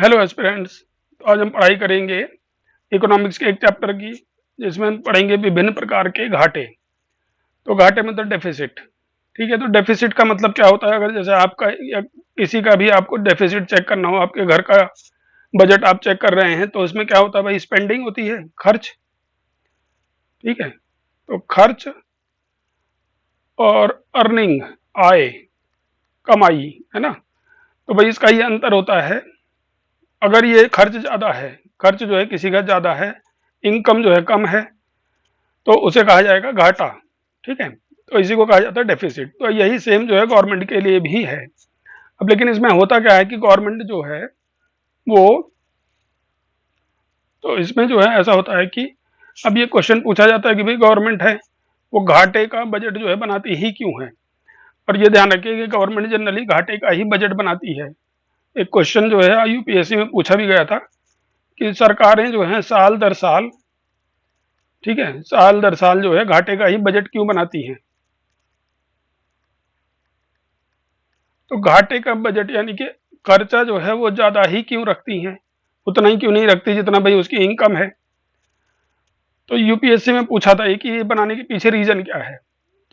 Hello aspirants. तो आज हम पढ़ाई करेंगे इकोनॉमिक्स के एक चैप्टर की, जिसमें हम पढ़ेंगे विभिन्न प्रकार के घाटे। तो घाटे मतलब डेफिसिट। ठीक है, तो डेफिसिट का मतलब क्या होता है? अगर जैसे आपका या किसी का भी आपको डेफिसिट चेक करना हो, आपके घर का बजट आप चेक कर रहे हैं, तो उसमें क्या होता है भाई? स्पेंडिंग होती है, खर्च। ठीक है, तो खर्च और अर्निंग, आय, कमाई, है ना। तो भाई इसका ये अंतर होता है। अगर ये खर्च ज़्यादा है, खर्च जो है किसी का ज़्यादा है, इनकम जो है कम है, तो उसे कहा जाएगा घाटा। ठीक है, तो इसी को कहा जाता है डेफिसिट। तो यही सेम जो है गवर्नमेंट के लिए भी है। अब लेकिन इसमें होता क्या है कि गवर्नमेंट जो है वो, तो इसमें जो है ऐसा होता है कि अब ये क्वेश्चन पूछा जाता है कि भाई गवर्नमेंट है वो घाटे का बजट जो है बनाती ही क्यों है। और ये ध्यान रखिए कि गवर्नमेंट जनरली घाटे का ही बजट बनाती है। एक क्वेश्चन जो है यूपीएससी में पूछा भी गया था कि सरकारें जो हैं साल दर साल, ठीक है, साल दर साल जो है घाटे का ही बजट क्यों बनाती हैं। तो घाटे का बजट यानी कि खर्चा जो है वो ज्यादा ही क्यों रखती हैं, उतना ही क्यों नहीं रखती जितना भाई उसकी इनकम है। तो यूपीएससी में पूछा था कि ये बनाने के पीछे रीजन क्या है।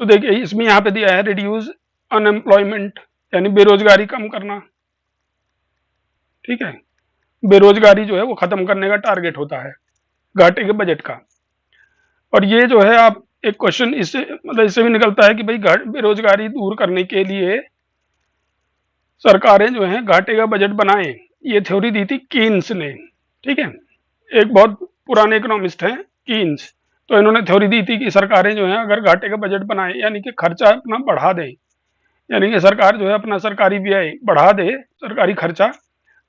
तो देखिए इसमें यहाँ पे दिया है रिड्यूस अनएम्प्लॉयमेंट, यानी बेरोजगारी कम करना। ठीक है, बेरोजगारी जो है वो खत्म करने का टारगेट होता है घाटे के बजट का। और ये जो है आप एक क्वेश्चन इससे मतलब इससे भी निकलता है कि भाई बेरोजगारी दूर करने के लिए सरकारें जो हैं घाटे का बजट बनाएं। ये थ्योरी दी थी कीन्स ने। ठीक है, एक बहुत पुराने इकोनॉमिस्ट हैं कीन्स। तो इन्होंने थ्योरी दी थी कि सरकारें जो हैं अगर घाटे का बजट बनाएं, यानी कि खर्चा अपना बढ़ा दें, यानी कि सरकार जो है अपना सरकारी व्यय बढ़ा दे, सरकारी खर्चा,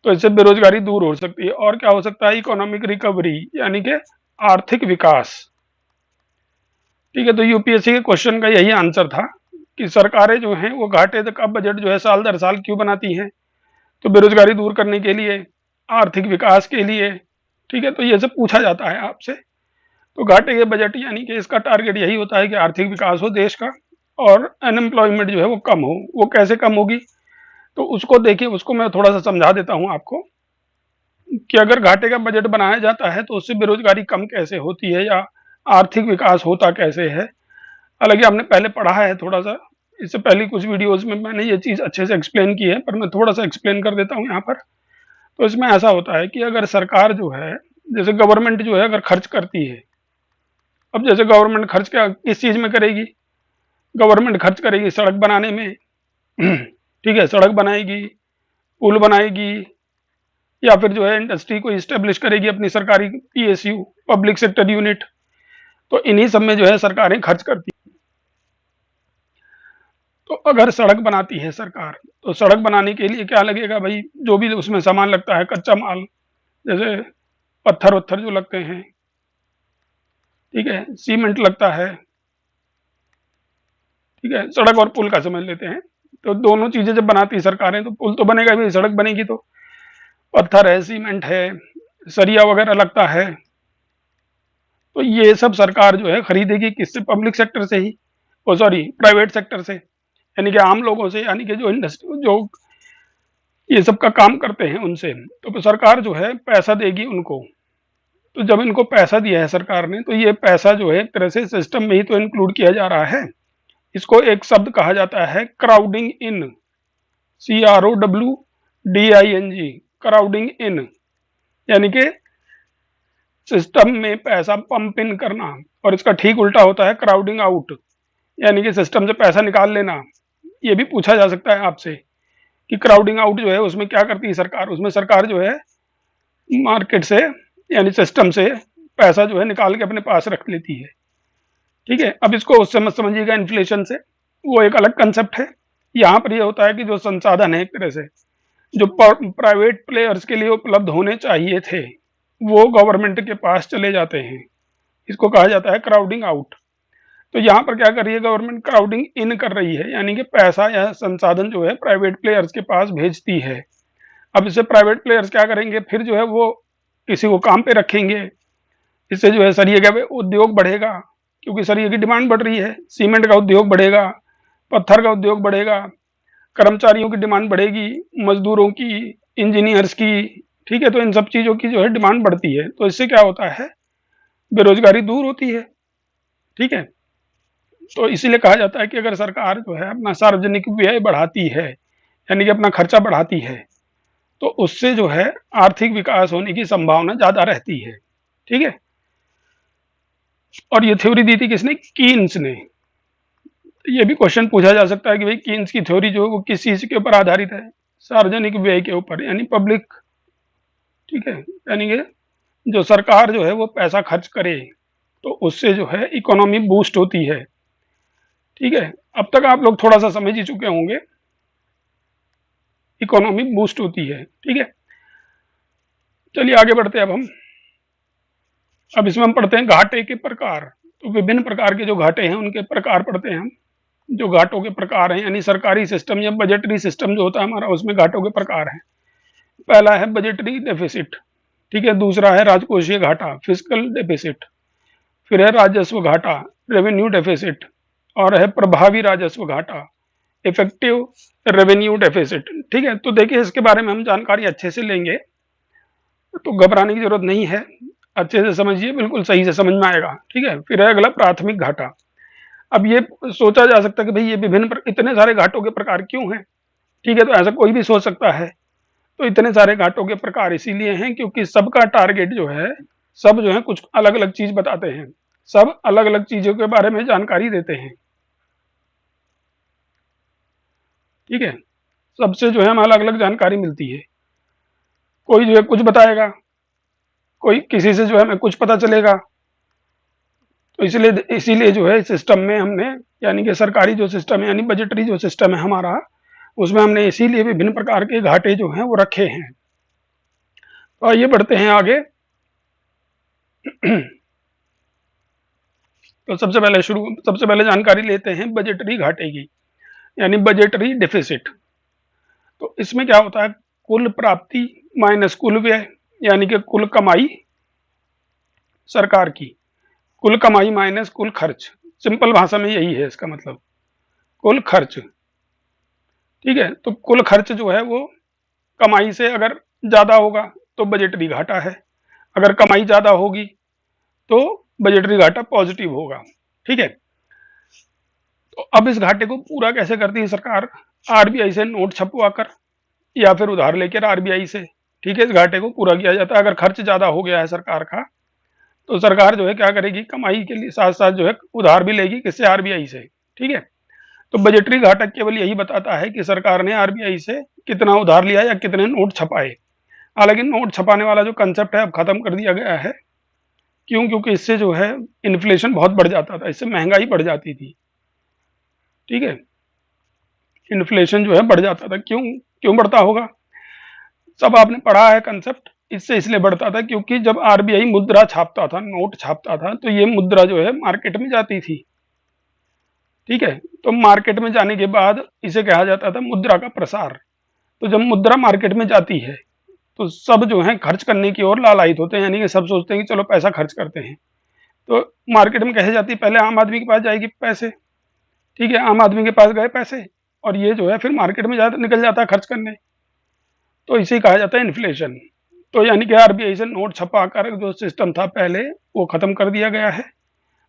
तो इससे बेरोजगारी दूर हो सकती है। और क्या हो सकता है? इकोनॉमिक रिकवरी, यानी कि आर्थिक विकास। ठीक है, तो यूपीएससी के क्वेश्चन का यही आंसर था कि सरकारें जो हैं वो घाटे का बजट जो है साल दर साल क्यों बनाती हैं। तो बेरोजगारी दूर करने के लिए, आर्थिक विकास के लिए। ठीक है, तो ये सब पूछा जाता है आपसे। तो घाटे के बजट यानी कि इसका टारगेट यही होता है कि आर्थिक विकास हो देश का और अनएम्प्लॉयमेंट जो है वो कम हो। वो कैसे कम होगी? तो उसको देखिए, उसको मैं थोड़ा सा समझा देता हूँ आपको कि अगर घाटे का बजट बनाया जाता है तो उससे बेरोजगारी कम कैसे होती है या आर्थिक विकास होता कैसे है। हालांकि आपने पहले पढ़ा है थोड़ा सा, इससे पहले कुछ वीडियोस में मैंने ये चीज़ अच्छे से एक्सप्लेन की है, पर मैं थोड़ा सा एक्सप्लेन कर देता हूँ यहाँ पर। तो इसमें ऐसा होता है कि अगर सरकार जो है, जैसे गवर्नमेंट जो है अगर खर्च करती है, अब जैसे गवर्नमेंट खर्च क्या किस चीज़ में करेगी? गवर्नमेंट खर्च करेगी सड़क बनाने में। ठीक है, सड़क बनाएगी, पुल बनाएगी, या फिर जो है इंडस्ट्री को इस्टेब्लिश करेगी अपनी सरकारी पीएसयू, पब्लिक सेक्टर यूनिट। तो इन्हीं सब में जो है सरकारें खर्च करती हैं। तो अगर सड़क बनाती है सरकार, तो सड़क बनाने के लिए क्या लगेगा भाई? जो भी उसमें सामान लगता है, कच्चा माल, जैसे पत्थर वत्थर जो लगते हैं, ठीक है, सीमेंट लगता है। ठीक है, सड़क और पुल का समझ लेते हैं। तो दोनों चीजें जब बनाती है सरकारें, तो पुल तो बनेगा भाई, सड़क बनेगी तो पत्थर है, सीमेंट है, सरिया वगैरह लगता है। तो ये सब सरकार जो है खरीदेगी किससे? पब्लिक सेक्टर से ही, ओ सॉरी प्राइवेट सेक्टर से, यानी कि आम लोगों से, यानी कि जो इंडस्ट्री जो ये सब का काम करते हैं उनसे। तो सरकार जो है पैसा देगी उनको। तो जब इनको पैसा दिया है सरकार ने, तो ये पैसा जो है एक तरह से सिस्टम में ही तो इंक्लूड किया जा रहा है। इसको एक शब्द कहा जाता है क्राउडिंग इन, CROWDING, क्राउडिंग इन, यानी कि सिस्टम में पैसा पंप इन करना। और इसका ठीक उल्टा होता है क्राउडिंग आउट, यानी कि सिस्टम से पैसा निकाल लेना। ये भी पूछा जा सकता है आपसे कि क्राउडिंग आउट जो है उसमें क्या करती है सरकार? उसमें सरकार जो है मार्केट से, यानी सिस्टम से पैसा जो है निकाल के अपने पास रख लेती है। ठीक है, अब इसको उससे मत समझिएगा इन्फ्लेशन से, वो एक अलग कंसेप्ट है। यहाँ पर ये होता है कि जो संसाधन है एक तरह से जो प्राइवेट प्लेयर्स के लिए उपलब्ध होने चाहिए थे, वो गवर्नमेंट के पास चले जाते हैं। इसको कहा जाता है क्राउडिंग आउट। तो यहाँ पर क्या कर रही है गवर्नमेंट? क्राउडिंग इन कर रही है, यानी कि पैसा या संसाधन जो है प्राइवेट प्लेयर्स के पास भेजती है। अब इससे प्राइवेट प्लेयर्स क्या करेंगे? फिर जो है वो किसी को काम पे रखेंगे। इससे जो है सरिये का उद्योग बढ़ेगा, क्योंकि सरिये की डिमांड बढ़ रही है। सीमेंट का उद्योग बढ़ेगा, पत्थर का उद्योग बढ़ेगा, कर्मचारियों की डिमांड बढ़ेगी, मजदूरों की, इंजीनियर्स की, ठीक है, तो इन सब चीज़ों की जो है डिमांड बढ़ती है, तो इससे क्या होता है, बेरोजगारी दूर होती है। ठीक है, तो इसीलिए कहा जाता है कि अगर सरकार जो है अपना सार्वजनिक व्यय बढ़ाती है, यानी कि अपना खर्चा बढ़ाती है, तो उससे जो है आर्थिक विकास होने की संभावना ज़्यादा रहती है। ठीक है, और ये थ्योरी दी थी किसने, कीन्स ने। ये भी क्वेश्चन पूछा जा सकता है कि भाई कीन्स की थ्योरी जो है वो किस चीज़ के ऊपर आधारित है, सार्वजनिक व्यय के ऊपर, यानी पब्लिक। ठीक है, यानी कि जो सरकार जो है वो पैसा खर्च करे तो उससे जो है इकोनॉमी बूस्ट होती है। ठीक है, अब तक आप लोग थोड़ा सा समझ ही चुके होंगे, इकोनॉमी बूस्ट होती है। ठीक है, चलिए आगे बढ़ते हैं। अब इसमें हम पढ़ते हैं घाटे के प्रकार। तो विभिन्न प्रकार के जो घाटे हैं उनके प्रकार पढ़ते हैं हम। जो घाटों के प्रकार हैं, यानी सरकारी सिस्टम या बजटरी सिस्टम जो होता है हमारा, उसमें घाटों के प्रकार हैं। पहला है बजटरी डेफिसिट। ठीक है, दूसरा है राजकोषीय घाटा, फिस्कल डेफिसिट। फिर है राजस्व घाटा, रेवेन्यू डेफिसिट। और है प्रभावी राजस्व घाटा, इफेक्टिव रेवेन्यू डेफिसिट। ठीक है, तो देखिए इसके बारे में हम जानकारी अच्छे से लेंगे, तो घबराने की जरूरत नहीं है, अच्छे से समझिए, बिल्कुल सही से समझ में आएगा। ठीक है, फिर है अगला प्राथमिक घाटा। अब ये सोचा जा सकता है कि भाई ये इतने सारे घाटों के प्रकार क्यों हैं। ठीक है, तो ऐसा कोई भी सोच सकता है। तो इतने सारे घाटों के प्रकार इसीलिए हैं क्योंकि सबका टारगेट जो है, सब जो है कुछ अलग अलग चीज बताते हैं, सब अलग अलग चीजों के बारे में जानकारी देते हैं। ठीक है, सबसे जो है हमें अलग अलग जानकारी मिलती है। कोई जो है कुछ बताएगा, कोई किसी से जो है हमें कुछ पता चलेगा। तो इसलिए इसीलिए जो है सिस्टम में हमने, यानी कि सरकारी जो सिस्टम है, यानी बजटरी जो सिस्टम है हमारा, उसमें हमने इसीलिए विभिन्न प्रकार के घाटे जो हैं वो रखे हैं। तो आइए बढ़ते हैं आगे। तो सबसे पहले जानकारी लेते हैं बजटरी घाटे की, यानी बजटरी डेफिसिट। तो इसमें क्या होता है, कुल प्राप्ति माइनस कुल व्यय, यानी कि कुल कमाई सरकार की, कुल कमाई माइनस कुल खर्च। सिंपल भाषा में यही है इसका मतलब, कुल खर्च। ठीक है, तो कुल खर्च जो है वो कमाई से अगर ज्यादा होगा तो बजटरी घाटा है, अगर कमाई ज्यादा होगी तो बजटरी घाटा पॉजिटिव होगा। ठीक है, तो अब इस घाटे को पूरा कैसे करती है सरकार, आरबीआई से नोट छपवाकर या फिर उधार लेकर आरबीआई से। ठीक है, इस घाटे को पूरा किया जाता है। अगर खर्च ज्यादा हो गया है सरकार का, तो सरकार जो है क्या करेगी, कमाई के लिए साथ साथ जो है उधार भी लेगी, किससे, आरबीआई से। ठीक है, तो बजटरी घाटा केवल यही बताता है कि सरकार ने आरबीआई से कितना उधार लिया या कितने नोट छपाए। हालांकि नोट छपाने वाला जो कंसेप्ट है अब खत्म कर दिया गया है। क्यों, क्योंकि इससे जो है इन्फ्लेशन बहुत बढ़ जाता था, इससे महंगाई बढ़ जाती थी। ठीक है, इन्फ्लेशन जो है बढ़ जाता था। क्यों क्यों बढ़ता होगा, सब आपने पढ़ा है कंसेप्ट। इससे इसलिए बढ़ता था क्योंकि जब आरबीआई मुद्रा छापता था, नोट छापता था, तो ये मुद्रा जो है मार्केट में जाती थी। ठीक है, तो मार्केट में जाने के बाद इसे कहा जाता था मुद्रा का प्रसार। तो जब मुद्रा मार्केट में जाती है तो सब जो है खर्च करने की ओर लालायित होते हैं, यानी कि सब सोचते हैं कि चलो पैसा खर्च करते हैं। तो मार्केट में कहे जाती है, पहले आम आदमी के पास जाएगी पैसे। ठीक है, आम आदमी के पास गए पैसे, और ये जो है फिर मार्केट में निकल जाता है खर्च करने। तो इसे कहा जाता है इन्फ्लेशन। तो यानी कि आरबीआई से नोट छपा कर जो सिस्टम था पहले, वो खत्म कर दिया गया है।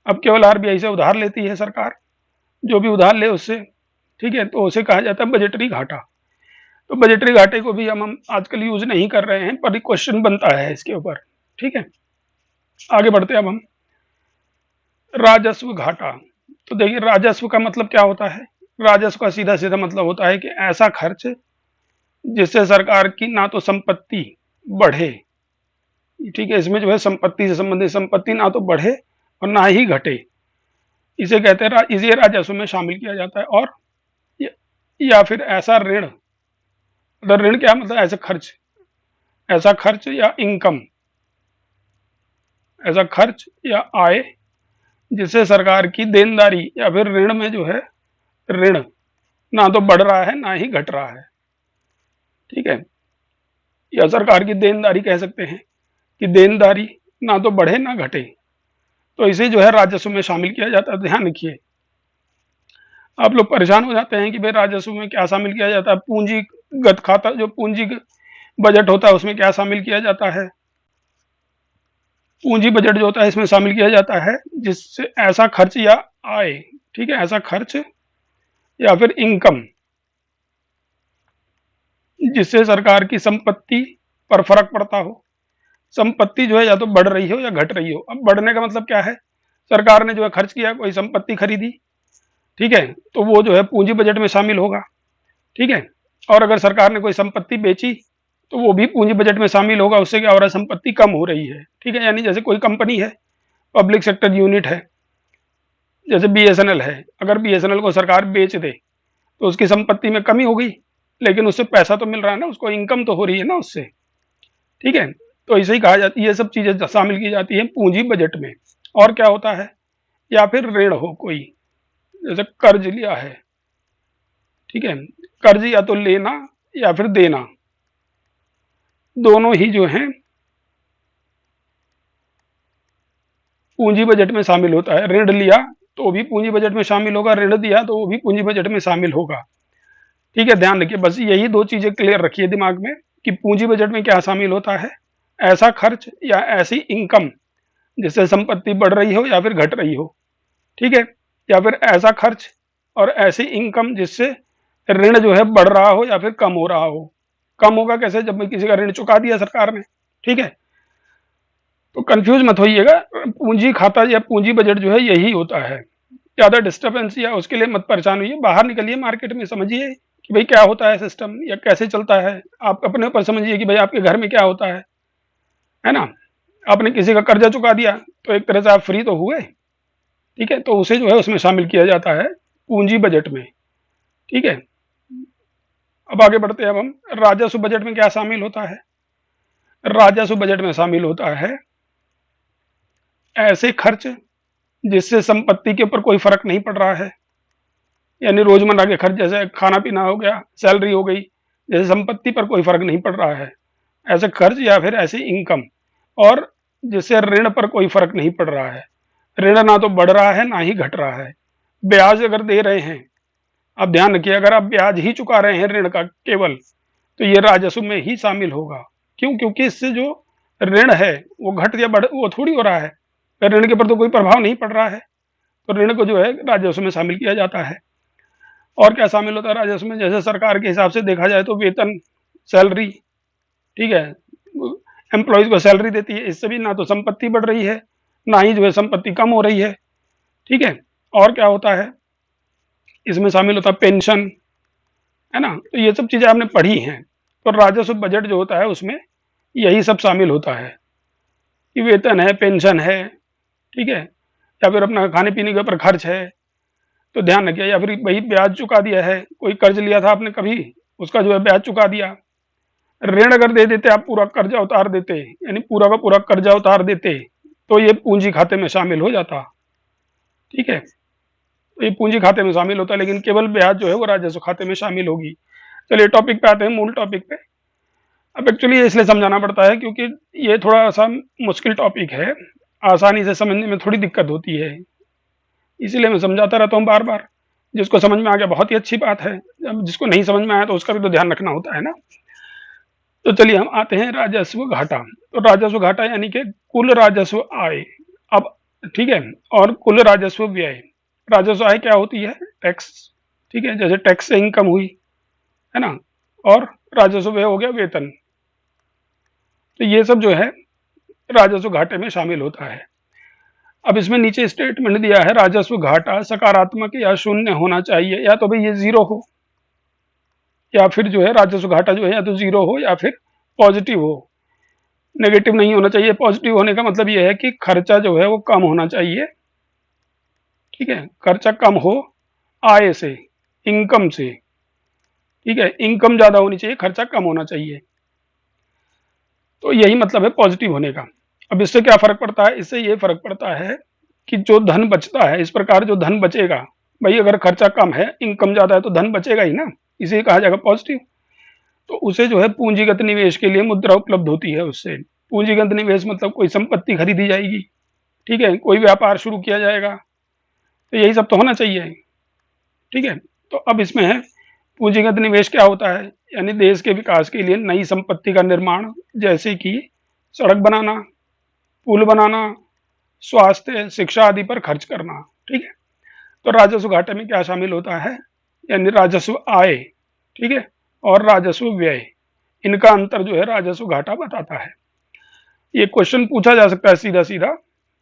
अब केवल आरबीआई से उधार लेती है सरकार, जो भी उधार ले उससे। ठीक है, तो उसे कहा जाता है बजटरी घाटा। तो बजटरी घाटे को भी हम आजकल यूज नहीं कर रहे हैं, पर क्वेश्चन बनता है इसके ऊपर। ठीक है, आगे बढ़ते हैं अब हम। राजस्व घाटा। तो देखिए राजस्व का मतलब क्या होता है, राजस्व का सीधा सीधा मतलब होता है कि ऐसा खर्च जिससे सरकार की ना तो संपत्ति बढ़े। ठीक है, इसमें जो है संपत्ति से संबंधित संपत्ति ना तो बढ़े और ना ही घटे, इसे कहते हैं इसे राजस्व में शामिल किया जाता है। और या फिर ऐसा ऋण, मतलब ऋण क्या मतलब, ऐसा खर्च या इनकम, ऐसा खर्च या आय जिससे सरकार की देनदारी या फिर ऋण में जो है, ऋण ना तो बढ़ रहा है ना ही घट रहा है। ठीक है, या सरकार की देनदारी कह सकते हैं कि देनदारी ना तो बढ़े ना घटे, तो इसे जो है राजस्व में शामिल किया जाता है। ध्यान रखिए, आप लोग परेशान हो जाते हैं कि भाई राजस्व में क्या शामिल किया जाता है, पूंजीगत खाता, जो बजट होता है उसमें क्या शामिल किया जाता है? पूंजी बजट जो होता है इसमें शामिल किया जाता है जिससे ऐसा खर्च या आय, ठीक है, ऐसा खर्च या फिर इनकम जिससे सरकार की संपत्ति पर फर्क पड़ता हो। संपत्ति जो है या तो बढ़ रही हो या घट रही हो। अब बढ़ने का मतलब क्या है? सरकार ने जो है खर्च किया, कोई संपत्ति खरीदी, ठीक है, तो वो जो है पूंजी बजट में शामिल होगा, ठीक है। और अगर सरकार ने कोई संपत्ति बेची तो वो भी पूंजी बजट में शामिल होगा। उससे क्या हो रहा है? संपत्ति कम हो रही है, ठीक है। यानी जैसे कोई कंपनी है, पब्लिक सेक्टर यूनिट है, जैसे बीएसएनएल है, अगर बीएसएनएल को सरकार बेच दे तो उसकी संपत्ति में कमी हो गई, लेकिन उससे पैसा तो मिल रहा है ना, उसको इनकम तो हो रही है ना उससे, ठीक है। तो ऐसे ही कहा जाती है, ये सब चीजें शामिल की जाती है पूंजी बजट में। और क्या होता है? या फिर ऋण हो कोई, जैसे कर्ज लिया है, ठीक है, कर्ज या तो लेना या फिर देना, दोनों ही जो है पूंजी बजट में शामिल होता है। ऋण लिया तो भी पूंजी बजट में शामिल होगा, ऋण दिया तो वो भी पूंजी बजट में शामिल होगा, ठीक है। ध्यान रखिए, बस यही दो चीजें क्लियर रखिए दिमाग में कि पूंजी बजट में क्या शामिल होता है। ऐसा खर्च या ऐसी इनकम जिससे संपत्ति बढ़ रही हो या फिर घट रही हो, ठीक है, या फिर ऐसा खर्च और ऐसी इनकम जिससे ऋण जो है बढ़ रहा हो या फिर कम हो रहा हो। कम होगा कैसे? जब किसी का ऋण चुका दिया सरकार ने, ठीक है। तो कंफ्यूज मत होइएगा, पूंजी खाता या पूंजी बजट जो है यही होता है। ज्यादा डिस्टर्बेंस या उसके लिए मत परेशान होइए, बाहर निकलिए मार्केट में, समझिए कि भाई क्या होता है सिस्टम या कैसे चलता है। आप अपने ऊपर समझिए कि भाई आपके घर में क्या होता है ना। आपने किसी का कर्जा चुका दिया तो एक तरह से आप फ्री तो हुए, ठीक है, तो उसे जो है उसमें शामिल किया जाता है पूंजी बजट में, ठीक है। अब आगे बढ़ते हैं। अब हम राजस्व बजट में क्या शामिल होता है? राजस्व बजट में शामिल होता है ऐसे खर्च जिससे संपत्ति के ऊपर कोई फर्क नहीं पड़ रहा है, यानी रोजमर्रा के खर्च जैसे खाना पीना हो गया, सैलरी हो गई, जैसे संपत्ति पर कोई फर्क नहीं पड़ रहा है, ऐसे खर्च या फिर ऐसी इनकम। और जिससे ऋण पर कोई फर्क नहीं पड़ रहा है, ऋण ना तो बढ़ रहा है ना ही घट रहा है। ब्याज अगर दे रहे हैं, आप ध्यान रखिए, अगर आप ब्याज ही चुका रहे हैं ऋण का केवल, तो ये राजस्व में ही शामिल होगा। क्यों? क्योंकि इससे जो ऋण है वो घट या बढ़ वो थोड़ी हो रहा है, ऋण के ऊपर तो कोई प्रभाव नहीं पड़ रहा है, तो ऋण को जो है राजस्व में शामिल किया जाता है। और क्या शामिल होता है राजस्व में? जैसे सरकार के हिसाब से देखा जाए तो वेतन, सैलरी, ठीक है, एम्प्लॉयज को सैलरी देती है, इससे भी ना तो संपत्ति बढ़ रही है ना ही जो है संपत्ति कम हो रही है, ठीक है। और क्या होता है? इसमें शामिल होता है पेंशन, है ना। तो ये सब चीजें आपने पढ़ी हैं। तो राजस्व बजट जो होता है उसमें यही सब शामिल होता है कि वेतन है, पेंशन है, ठीक है, या फिर अपना खाने पीने के ऊपर खर्च है, तो ध्यान रखिए। या फिर वही ब्याज चुका दिया है, कोई कर्ज लिया था आपने कभी, उसका जो है ब्याज चुका दिया। ऋण अगर दे देते, आप पूरा कर्जा उतार देते, यानी पूरा का पूरा कर्जा उतार देते, तो ये पूंजी खाते में शामिल हो जाता, ठीक है। तो ये पूंजी खाते में शामिल होता है, लेकिन केवल ब्याज जो है वो राजस्व खाते में शामिल होगी। चलिए टॉपिक पे आते हैं, मूल टॉपिक पे। अब एक्चुअली ये इसलिए समझाना पड़ता है क्योंकि ये थोड़ा सा मुश्किल टॉपिक है, आसानी से समझने में थोड़ी दिक्कत होती है, इसीलिए मैं समझाता रहता हूँ बार बार। जिसको समझ में आ गया बहुत ही अच्छी बात है, अब जिसको नहीं समझ में आया तो उसका भी तो ध्यान रखना होता है ना। तो चलिए हम आते हैं राजस्व घाटा। तो राजस्व घाटा यानी कि कुल राजस्व आय, अब ठीक है, और कुल राजस्व व्यय। राजस्व आय क्या होती है? टैक्स, ठीक है, जैसे टैक्स से इनकम हुई, है ना। और राजस्व व्यय हो गया वेतन। तो ये सब जो है राजस्व घाटे में शामिल होता है। अब इसमें नीचे स्टेटमेंट दिया है, राजस्व घाटा सकारात्मक या शून्य होना चाहिए, या तो भाई ये जीरो हो या फिर जो है राजस्व घाटा जो है या तो जीरो हो या फिर पॉजिटिव हो। नेगेटिव नहीं होना चाहिए। पॉजिटिव होने का मतलब ये है कि खर्चा जो है वो कम होना चाहिए, ठीक है, खर्चा कम हो आय से, इनकम से, ठीक है, इनकम ज्यादा होनी चाहिए, खर्चा कम होना चाहिए। तो यही मतलब है पॉजिटिव होने का। अब इससे क्या फर्क पड़ता है? इससे ये फर्क पड़ता है कि जो धन बचता है, इस प्रकार जो धन बचेगा, भाई अगर खर्चा कम है इनकम ज्यादा है तो धन बचेगा ही ना, इसे कहा जाएगा पॉजिटिव। तो उसे जो है पूंजीगत निवेश के लिए मुद्रा उपलब्ध होती है उससे। पूंजीगत निवेश मतलब कोई संपत्ति खरीदी जाएगी, ठीक है, कोई व्यापार शुरू किया जाएगा, तो यही सब तो होना चाहिए, ठीक है। तो अब इसमें है पूंजीगत निवेश क्या होता है? यानी देश के विकास के लिए नई संपत्ति का निर्माण, जैसे कि सड़क बनाना, पुल बनाना, स्वास्थ्य, शिक्षा आदि पर खर्च करना। ठीक है, तो राजस्व घाटे में क्या शामिल होता है? यानी राजस्व आय, ठीक है, और राजस्व व्यय, इनका अंतर जो है राजस्व घाटा बताता है। ये क्वेश्चन पूछा जा सकता है सीधा सीधा।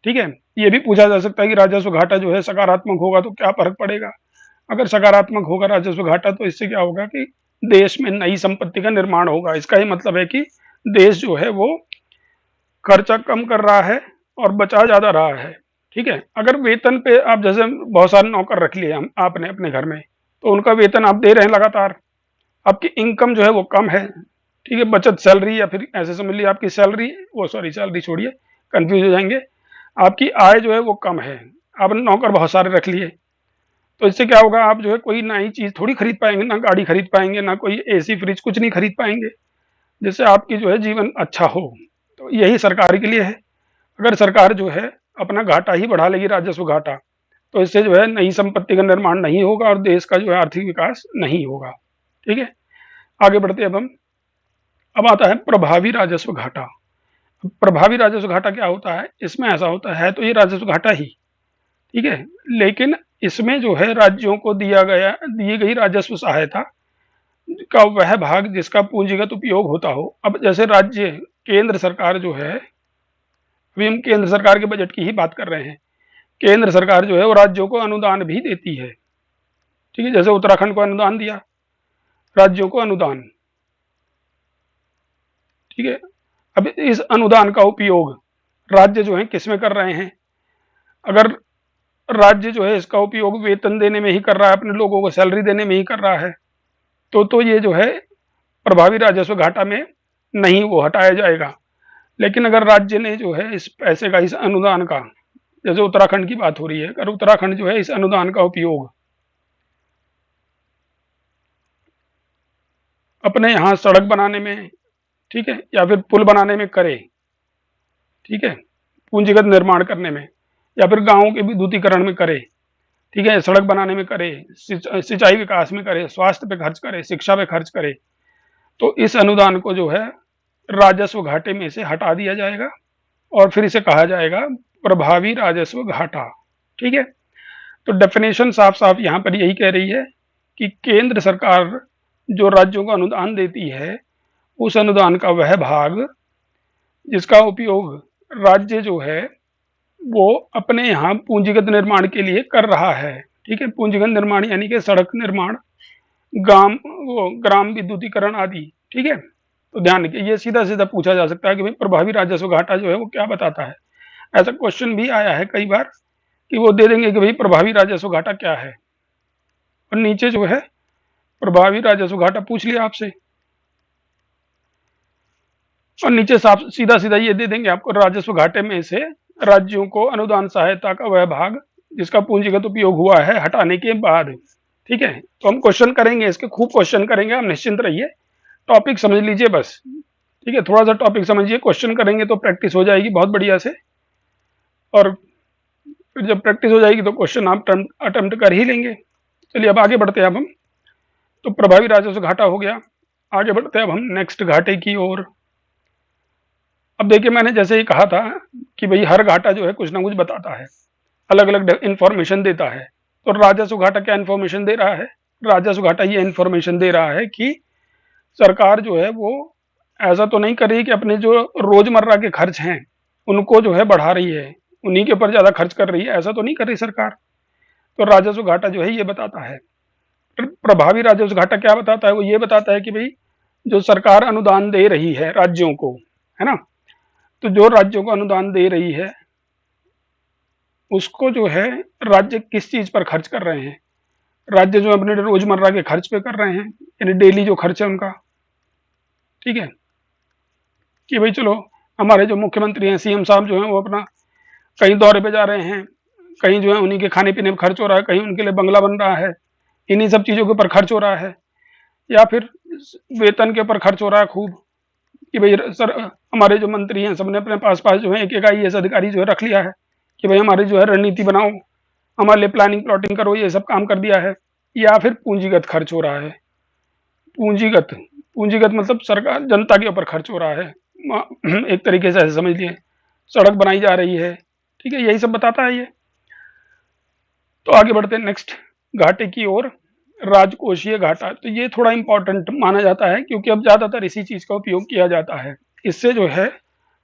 ठीक है, ये भी पूछा जा सकता है कि राजस्व घाटा जो है सकारात्मक होगा तो क्या फर्क पड़ेगा? अगर सकारात्मक होगा राजस्व घाटा तो इससे क्या होगा कि देश में नई संपत्ति का निर्माण होगा। इसका ये मतलब है कि देश जो है वो खर्चा कम कर रहा है और बचा ज्यादा रहा है। ठीक है, अगर वेतन पे आप जैसे बहुत सारे नौकर रख लिए हम आपने अपने घर में, तो उनका वेतन आप दे रहे हैं लगातार, आपकी इनकम जो है वो कम है। ठीक है, बचत सैलरी या फिर ऐसे समझ लीजिए आपकी सैलरी, वो सॉरी सैलरी छोड़िए, कंफ्यूज हो जाएंगे, आपकी आय जो है वो कम है, आपने नौकर बहुत सारे रख लिए, तो इससे क्या होगा, आप जो है कोई नई चीज थोड़ी खरीद पाएंगे, ना गाड़ी खरीद पाएंगे, ना कोई एसी फ्रिज, कुछ नहीं खरीद पाएंगे जिससे आपकी जो है जीवन अच्छा हो। तो यही सरकार के लिए है। अगर सरकार जो है अपना घाटा ही बढ़ा लेगी, राजस्व घाटा, तो इससे जो है नई संपत्ति का निर्माण नहीं होगा और देश का जो है आर्थिक विकास नहीं होगा। ठीक है, आगे बढ़ते अब हम। अब आता है प्रभावी राजस्व घाटा। प्रभावी राजस्व घाटा क्या होता है? इसमें ऐसा होता है, तो ये राजस्व घाटा ही, ठीक है, लेकिन इसमें जो है राज्यों को दी गई राजस्व सहायता का वह भाग जिसका पूंजीगत उपयोग होता हो। अब जैसे राज्य, केंद्र सरकार जो है, अभी हम केंद्र सरकार के बजट की ही बात कर रहे हैं, केंद्र सरकार जो है वो राज्यों को अनुदान भी देती है। ठीक है, जैसे उत्तराखंड को अनुदान दिया, राज्यों को अनुदान। ठीक है, अब इस अनुदान का उपयोग राज्य जो है किस में कर रहे हैं? अगर राज्य जो है इसका उपयोग वेतन देने में ही कर रहा है, अपने लोगों को सैलरी देने में ही कर रहा है, तो ये जो है प्रभावी राजस्व घाटा में नहीं, वो हटाया जाएगा। लेकिन अगर राज्य ने जो है इस पैसे का, इस अनुदान का, जैसे उत्तराखंड की बात हो रही है, अगर उत्तराखंड जो है इस अनुदान का उपयोग अपने यहाँ सड़क बनाने में, ठीक है, या फिर पुल बनाने में करे, ठीक है, पूंजीगत निर्माण करने में, या फिर गांवों के विद्युतीकरण में करे, ठीक है, सड़क बनाने में करे, सिंचाई विकास में करे, स्वास्थ्य पे खर्च करे, शिक्षा पे खर्च करे, तो इस अनुदान को जो है राजस्व घाटे में से हटा दिया जाएगा और फिर इसे कहा जाएगा प्रभावी राजस्व घाटा। ठीक है, तो डेफिनेशन साफ साफ यहाँ पर यही कह रही है कि केंद्र सरकार जो राज्यों को अनुदान देती है, उस अनुदान का वह भाग जिसका उपयोग राज्य जो है वो अपने यहाँ पूंजीगत निर्माण के लिए कर रहा है। ठीक है, पूंजीगत निर्माण यानी कि सड़क निर्माण, ग्राम विद्युतीकरण आदि। ठीक है, तो ध्यान रखिए, ये सीधा सीधा पूछा जा सकता है कि भाई प्रभावी राजस्व घाटा जो है वो क्या बताता है। ऐसा क्वेश्चन भी आया है कई बार कि वो दे देंगे कि भाई प्रभावी राजस्व घाटा क्या है, और नीचे जो है प्रभावी राजस्व घाटा पूछ लिया आपसे, और नीचे साफ सीधा सीधा ये दे देंगे आपको, राजस्व घाटे में से राज्यों को अनुदान सहायता का वह भाग जिसका पूंजीगत उपयोग हुआ है हटाने के बाद। ठीक है, तो हम क्वेश्चन करेंगे इसके, खूब क्वेश्चन करेंगे, आप निश्चिंत रहिए, टॉपिक समझ लीजिए बस। ठीक है, थोड़ा सा टॉपिक समझिए, क्वेश्चन करेंगे तो प्रैक्टिस हो जाएगी बहुत बढ़िया से, और फिर जब प्रैक्टिस हो जाएगी तो क्वेश्चन आप अटेम्प्ट कर ही लेंगे। चलिए अब आगे बढ़ते हैं। अब हम, तो प्रभावी राजस्व घाटा हो गया, आगे बढ़ते हैं अब हम नेक्स्ट घाटे की ओर। अब देखिए, मैंने जैसे ही कहा था कि भाई हर घाटा जो है कुछ ना कुछ बताता है, अलग अलग इंफॉर्मेशन देता है। तो राजस्व घाटा क्या इंफॉर्मेशन दे रहा है? राजस्व घाटा ये इंफॉर्मेशन दे रहा है कि सरकार जो है वो ऐसा तो नहीं कर रही कि अपने जो रोजमर्रा के खर्च हैं उनको जो है बढ़ा रही है, उन्हीं के ऊपर ज्यादा खर्च कर रही है, ऐसा तो नहीं कर रही सरकार। तो राजस्व घाटा जो है ये बताता है। प्रभावी राजस्व घाटा क्या बताता है? वो ये बताता है कि भाई जो सरकार अनुदान दे रही है राज्यों को, है ना, तो जो राज्यों को अनुदान दे रही है उसको जो है राज्य किस चीज पर खर्च कर रहे हैं। राज्य जो अपने रोजमर्रा के खर्च पे कर रहे हैं, यानी डेली जो खर्च है उनका। ठीक है, कि भाई चलो हमारे जो मुख्यमंत्री हैं, सीएम साहब जो हैं, वो अपना कहीं दौरे पे जा रहे हैं, कहीं जो है उन्हीं के खाने पीने में खर्च हो रहा है, कहीं उनके लिए बंगला बन रहा है, इन्हीं सब चीजों के ऊपर खर्च हो रहा है, या फिर वेतन के ऊपर खर्च हो रहा है खूब, कि भाई सर हमारे जो मंत्री हैं सबने अपने पास पास जो है एक एक IAS अधिकारी जो है रख लिया है कि भाई हमारी जो है रणनीति बनाओ, हमारे लिए प्लानिंग प्लॉटिंग करो, ये सब काम कर दिया है। या फिर पूंजीगत खर्च हो रहा है, पूंजीगत, पूंजीगत मतलब सरकार जनता के ऊपर खर्च हो रहा है, एक तरीके से ऐसे समझ लिए, सड़क बनाई जा रही है, ठीक है, यही सब बताता है ये। तो आगे बढ़ते हैं नेक्स्ट घाटे की ओर, राजकोषीय घाटा। तो ये थोड़ा इंपॉर्टेंट माना जाता है क्योंकि अब ज्यादातर इसी चीज का उपयोग किया जाता है। इससे जो है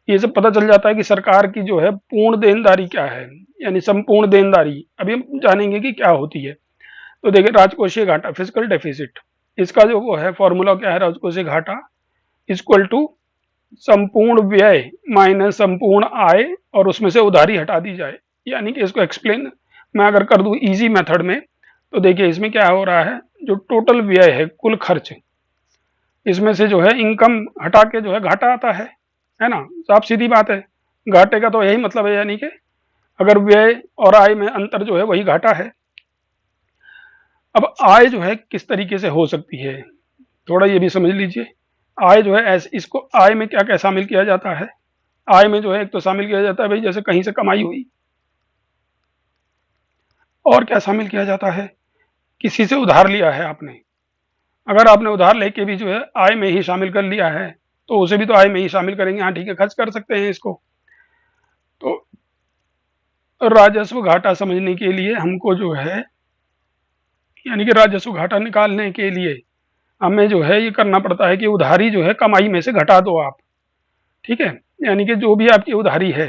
ये सब पता चल जाता है कि सरकार की जो है पूर्ण देनदारी क्या है, यानी संपूर्ण देनदारी। अभी हम जानेंगे कि क्या होती है। तो देखिए राजकोषीय घाटा, फिजिकल डेफिसिट, इसका जो वो है फॉर्मूला क्या है, राजकोषीय घाटा इक्वल टू संपूर्ण व्यय माइनस संपूर्ण आय और उसमें से उधारी हटा दी जाए। यानी कि इसको एक्सप्लेन मैं अगर कर दूं इजी मेथड में, तो देखिए इसमें क्या हो रहा है, जो टोटल व्यय है, कुल खर्च, इसमें से जो है इनकम हटा के जो है घाटा आता है ना। साफ सीधी बात है, घाटे का तो यही मतलब है, यानी कि अगर व्यय और आय में अंतर जो है वही घाटा है। अब आय जो है किस तरीके से हो सकती है, थोड़ा ये भी समझ लीजिए। आय जो है ऐसे, इसको आय में क्या क्या शामिल किया जाता है। आय में जो है एक तो शामिल किया जाता है भाई जैसे कहीं से कमाई हुई, और क्या शामिल किया जाता है, किसी से उधार लिया है आपने, अगर आपने उधार लेके भी जो है आय में ही शामिल कर लिया है तो उसे भी तो आय में ही शामिल करेंगे, हाँ ठीक है, खर्च कर सकते हैं इसको। तो राजस्व घाटा समझने के लिए हमको जो है, यानी कि राजस्व घाटा निकालने के लिए हमें जो है ये करना पड़ता है कि उधारी जो है कमाई में से घटा दो आप, ठीक है। यानी कि जो भी आपकी उधारी है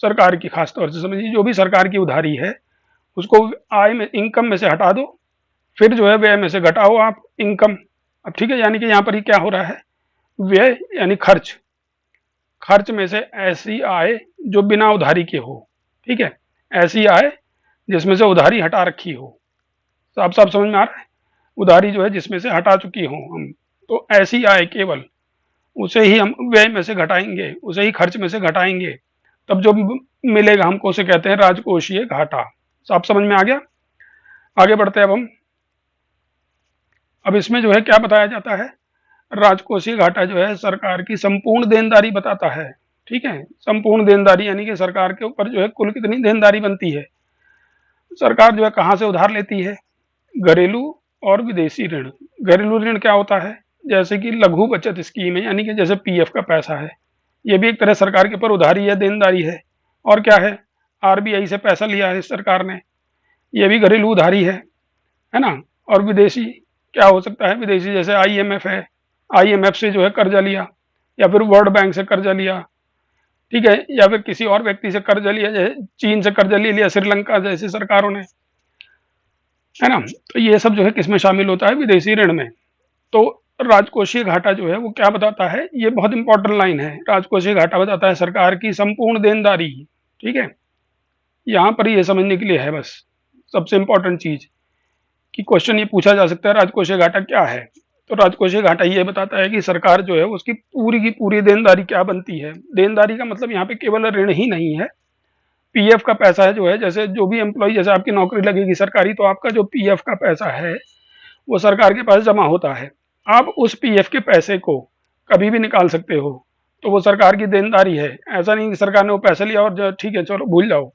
सरकार की, खास तौर से समझिए जो भी सरकार की उधारी है उसको आय में, इनकम में से हटा दो, फिर जो है व्यय में से घटाओ आप इनकम। अब ठीक है, यानी कि यहाँ पर ही क्या हो रहा है, व्यय यानी खर्च, खर्च में से ऐसी आय जो बिना उधारी के हो, ठीक है, ऐसी आय जिसमें से उधारी हटा रखी हो। साफ साफ समझ में आ रहा है, उधारी जो है जिसमें से हटा चुकी हो हम, तो ऐसी आय केवल उसे ही हम व्यय में से घटाएंगे, उसे ही खर्च में से घटाएंगे, तब जो मिलेगा हमको उसे कहते हैं राजकोषीय घाटा। साफ समझ में आ गया। आगे बढ़ते हैं अब इसमें जो है क्या बताया जाता है, राजकोषीय घाटा जो है सरकार की संपूर्ण देनदारी बताता है, ठीक है। संपूर्ण देनदारी यानी कि सरकार के ऊपर जो है कुल कितनी देनदारी बनती है। सरकार जो है कहाँ से उधार लेती है, घरेलू और विदेशी ऋण। घरेलू ऋण क्या होता है, जैसे कि लघु बचत स्कीम है, यानी कि जैसे पीएफ का पैसा है, ये भी एक तरह सरकार के ऊपर उधारी है, देनदारी है। और क्या है, आरबीआई से पैसा लिया है सरकार ने, ये भी घरेलू उधारी है ना। और विदेशी क्या हो सकता है, विदेशी जैसे आईएमएफ है, आईएमएफ से जो है कर्जा लिया, या फिर वर्ल्ड बैंक से कर्जा लिया, ठीक है, या फिर किसी और व्यक्ति से कर्जा लिया, जैसे चीन से कर्जा ले लिया, श्रीलंका जैसी सरकारों ने, है ना। तो ये सब जो है किसमें शामिल होता है, विदेशी ऋण में। तो राजकोषीय घाटा जो है वो क्या बताता है, ये बहुत इंपॉर्टेंट लाइन है। राजकोषीय घाटा बताता है सरकार की संपूर्ण देनदारी, ठीक है। यहाँ पर ये समझने के लिए है बस सबसे इंपॉर्टेंट चीज, कि क्वेश्चन ये पूछा जा सकता है राजकोषीय घाटा क्या है। तो राजकोषीय घाटा ये बताता है कि सरकार जो है उसकी पूरी की पूरी देनदारी क्या बनती है। देनदारी का मतलब यहाँ पे केवल ऋण ही नहीं है, पीएफ का पैसा है जो है, जैसे जो भी एम्प्लॉय, जैसे आपकी नौकरी लगेगी सरकारी, तो आपका जो पीएफ का पैसा है वो सरकार के पास जमा होता है। आप उस पीएफ के पैसे को कभी भी निकाल सकते हो, तो वो सरकार की देनदारी है। ऐसा नहीं कि सरकार ने वो पैसा लिया और ठीक है चलो भूल जाओ,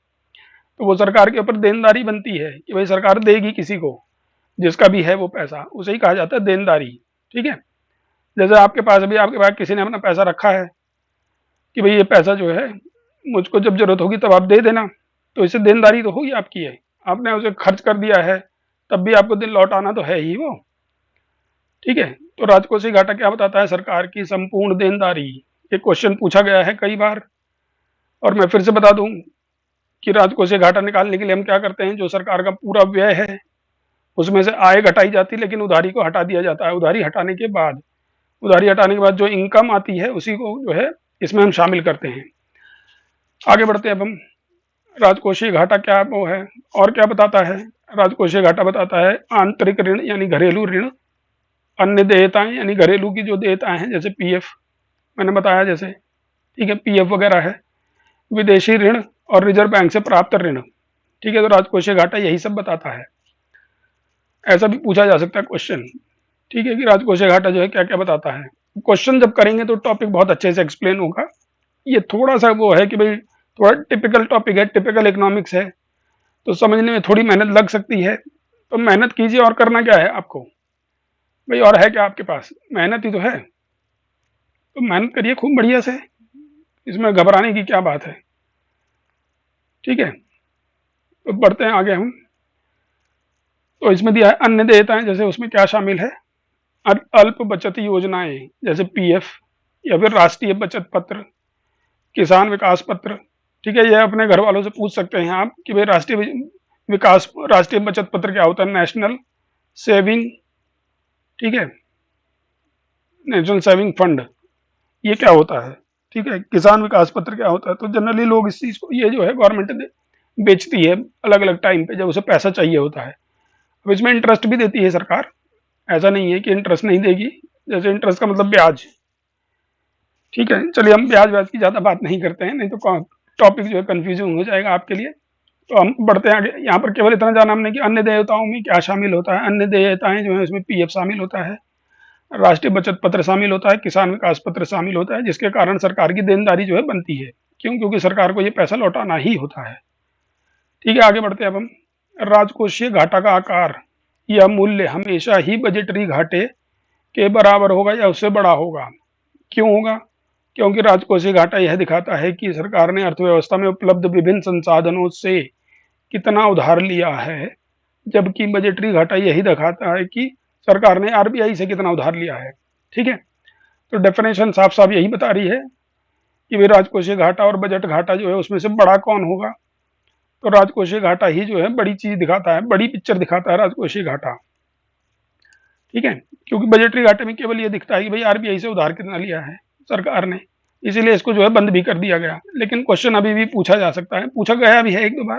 तो वो सरकार के ऊपर देनदारी बनती है कि भाई सरकार देगी किसी को, जिसका भी है वो पैसा, उसे ही कहा जाता है देनदारी, ठीक है। जैसे आपके पास, अभी आपके पास किसी ने अपना पैसा रखा है कि भाई ये पैसा जो है मुझको जब जरूरत होगी तब आप दे देना, तो इससे देनदारी तो होगी आपकी है, आपने उसे खर्च कर दिया है तब भी आपको दिन लौटाना तो है ही वो, ठीक है। तो राजकोषीय घाटा क्या बताता है, सरकार की संपूर्ण देनदारी। ये क्वेश्चन पूछा गया है कई बार, और मैं फिर से बता दूं कि राजकोषीय घाटा निकालने के लिए हम क्या करते हैं, जो सरकार का पूरा व्यय है उसमें से आय घटाई जाती है, लेकिन उधारी को हटा दिया जाता है। उधारी हटाने के बाद, उधारी हटाने के बाद जो इनकम आती है उसी को जो है इसमें हम शामिल करते हैं। आगे बढ़ते हैं अब हम, राजकोषीय घाटा क्या वो है और क्या बताता है। राजकोषीय घाटा बताता है आंतरिक ऋण यानी घरेलू ऋण, अन्य देयताएं यानी घरेलू की जो देयताएं हैं, जैसे पीएफ मैंने बताया जैसे, ठीक है, पीएफ वगैरह है, विदेशी ऋण और रिजर्व बैंक से प्राप्त ऋण, ठीक है। तो राजकोषीय घाटा यही सब बताता है। ऐसा भी पूछा जा सकता है क्वेश्चन, ठीक है, कि राजकोषीय घाटा जो है क्या क्या बताता है। क्वेश्चन जब करेंगे तो टॉपिक बहुत अच्छे से एक्सप्लेन होगा। ये थोड़ा सा वो है कि भाई थोड़ा टिपिकल टॉपिक है, टिपिकल इकोनॉमिक्स है, तो समझने में थोड़ी मेहनत लग सकती है। तो मेहनत कीजिए, और करना क्या है आपको, भाई और है क्या आपके पास? मेहनत ही तो है, तो मेहनत करिए खूब बढ़िया से, इसमें घबराने की क्या बात है। ठीक है, तो बढ़ते हैं आगे हम। तो इसमें दिया है अन्य देयताएं, जैसे उसमें क्या शामिल है? अल्प बचत योजनाएं, जैसे पीएफ, या फिर राष्ट्रीय बचत पत्र, किसान विकास पत्र। ठीक है, ये अपने घर वालों से पूछ सकते हैं आप कि भाई राष्ट्रीय बचत पत्र क्या होता है? नेशनल सेविंग, ठीक है, नेशनल सेविंग फंड, ये क्या होता है? ठीक है, किसान विकास पत्र क्या होता है? तो जनरली लोग इस चीज को, ये जो है गवर्नमेंट बेचती है अलग अलग टाइम पे जब उसे पैसा चाहिए होता है। अब इसमें इंटरेस्ट भी देती है सरकार, ऐसा नहीं है कि इंटरेस्ट नहीं देगी। जैसे इंटरेस्ट का मतलब ब्याज। ठीक है, चलिए हम ब्याज व्याज की ज्यादा बात नहीं करते हैं, नहीं तो टॉपिक जो है कंफ्यूजिंग हो जाएगा आपके लिए। तो हम बढ़ते हैं आगे। यहाँ पर केवल इतना जाना हमने कि अन्य देयताओं में क्या शामिल होता है। अन्य देयताएं जो है उसमें पीएफ शामिल होता है, राष्ट्रीय बचत पत्र शामिल होता है, किसान विकास पत्र शामिल होता है, जिसके कारण सरकार की देनदारी जो है बनती है। क्यों? क्योंकि सरकार को ये पैसा लौटाना ही होता है। ठीक है, आगे बढ़ते हैं अब हम। राजकोषीय घाटा का आकार या मूल्य हमेशा ही बजटरी घाटे के बराबर होगा या उससे बड़ा होगा। क्यों होगा? क्योंकि राजकोषीय घाटा यह दिखाता है कि सरकार ने अर्थव्यवस्था में उपलब्ध विभिन्न संसाधनों से कितना उधार लिया है, जबकि बजटरी घाटा यही दिखाता है कि सरकार ने आरबीआई से कितना उधार लिया है। ठीक है, तो डेफिनेशन साफ साफ यही बता रही है कि भाई राजकोषीय घाटा और बजट घाटा जो है उसमें से बड़ा कौन होगा। तो राजकोषीय घाटा ही जो है बड़ी चीज दिखाता है, बड़ी पिक्चर दिखाता है राजकोषीय घाटा। ठीक है, क्योंकि बजटरी घाटे में केवल ये दिखता है कि भाई आरबीआई से उधार कितना लिया है सरकार ने, इसीलिए इसको जो है बंद भी कर दिया गया। लेकिन क्वेश्चन अभी भी पूछा जा सकता है, पूछा गया भी है एक दो बार,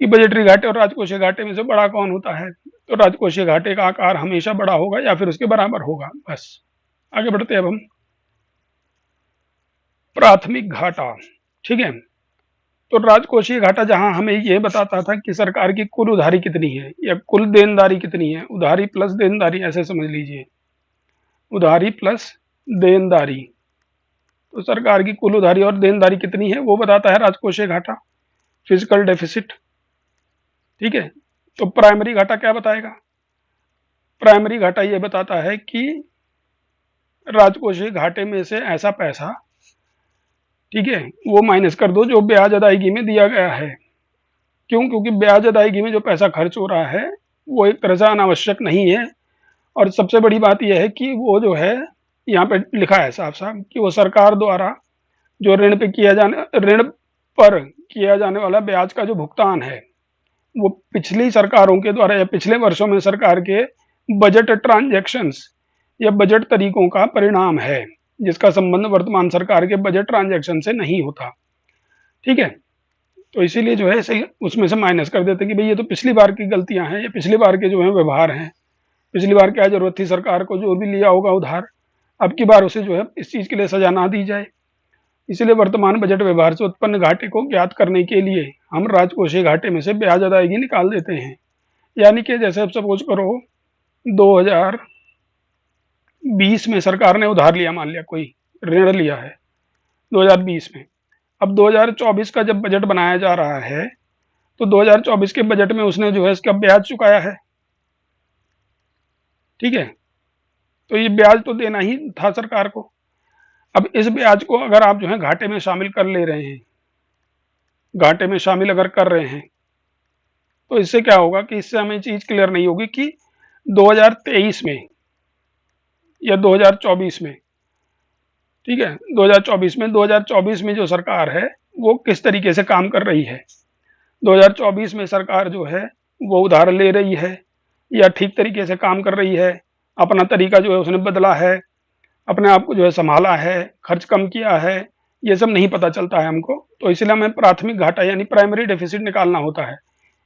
कि बजटरी घाटे और राजकोषीय घाटे में से बड़ा कौन होता है। तो राजकोषीय घाटे का आकार हमेशा बड़ा होगा या फिर उसके बराबर होगा, बस। आगे बढ़ते हैं अब हम। प्राथमिक घाटा। ठीक है, तो राजकोषीय घाटा जहां हमें ये बताता था कि सरकार की कुल उधारी कितनी है या कुल देनदारी कितनी है, उधारी प्लस देनदारी ऐसे समझ लीजिए, उधारी प्लस देनदारी। तो सरकार की कुल उधारी और देनदारी कितनी है वो बताता है राजकोषीय घाटा, फिजिकल डेफिसिट। ठीक है, तो प्राइमरी घाटा क्या बताएगा? प्राइमरी घाटा ये बताता है कि राजकोषीय घाटे में से ऐसा पैसा, ठीक है, वो माइनस कर दो जो ब्याज अदायगी में दिया गया है। क्यों? क्योंकि ब्याज अदायगी में जो पैसा खर्च हो रहा है वो एक तरह से अनावश्यक नहीं है। और सबसे बड़ी बात यह है कि वो जो है, यहाँ पे लिखा है साफ साफ कि वो सरकार द्वारा जो ऋण पर किया जाने वाला ब्याज का जो भुगतान है वो पिछली सरकारों के द्वारा या पिछले वर्षों में सरकार के बजट ट्रांजैक्शंस या बजट तरीकों का परिणाम है, जिसका संबंध वर्तमान सरकार के बजट ट्रांजैक्शन से नहीं होता। ठीक है, तो इसीलिए जो है इसे उसमें से माइनस कर देते कि भाई ये तो पिछली बार की गलतियां हैं, ये पिछली बार के जो है व्यवहार हैं, पिछली बार क्या जरूरत थी सरकार को जो भी लिया होगा उधार, अब की बार उसे जो है इस चीज के लिए सजा ना दी जाए। इसलिए वर्तमान बजट व्यवहार से उत्पन्न घाटे को ज्ञात करने के लिए हम राजकोषीय घाटे में से ब्याज अदायगी निकाल देते हैं। यानी कि जैसे अब सपोज करो 2020 में सरकार ने उधार लिया, मान लिया कोई ऋण लिया है 2020 में। अब 2024 का जब बजट बनाया जा रहा है तो 2024 के बजट में उसने जो है इसका ब्याज चुकाया है। ठीक है, तो ये ब्याज तो देना ही था सरकार को। अब इस ब्याज को अगर आप जो है घाटे में शामिल कर ले रहे हैं, घाटे में शामिल अगर कर रहे हैं, तो इससे क्या होगा कि इससे हमें चीज क्लियर नहीं होगी कि 2023 में या 2024 में, ठीक है, 2024 में जो सरकार है वो किस तरीके से काम कर रही है। 2024 में सरकार जो है वो उधार ले रही है या ठीक तरीके से काम कर रही है, अपना तरीका जो है उसने बदला है, अपने आप को जो है संभाला है, खर्च कम किया है, ये सब नहीं पता चलता है हमको। तो इसलिए हमें प्राथमिक घाटा यानी प्राइमरी डेफिसिट निकालना होता है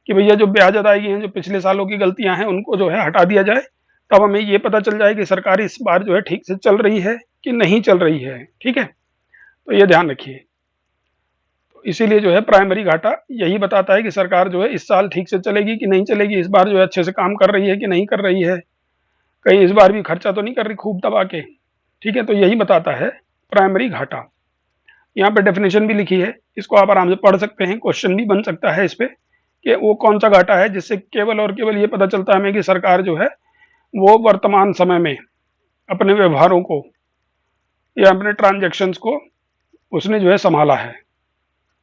कि भैया जो ब्याज अदायगी हैं, जो पिछले सालों की गलतियां हैं, उनको जो है हटा दिया जाए, तब हमें ये पता चल जाए कि सरकार इस बार जो है ठीक से चल रही है कि नहीं चल रही है। ठीक है, तो ये ध्यान रखिए। तो इसीलिए जो है प्राइमरी घाटा यही बताता है कि सरकार जो है इस साल ठीक से चलेगी कि नहीं चलेगी, इस बार जो है अच्छे से काम कर रही है कि नहीं कर रही है, कहीं इस बार भी खर्चा तो नहीं कर रही खूब दबा के। ठीक है, तो यही बताता है प्राइमरी घाटा। यहाँ पे डेफिनेशन भी लिखी है, इसको आप आराम से पढ़ सकते हैं, क्वेश्चन भी बन सकता है इस पे कि वो कौन सा घाटा है जिससे केवल और केवल ये पता चलता है हमें कि सरकार जो है वो वर्तमान समय में अपने व्यवहारों को या अपने ट्रांजैक्शंस को उसने जो है संभाला है,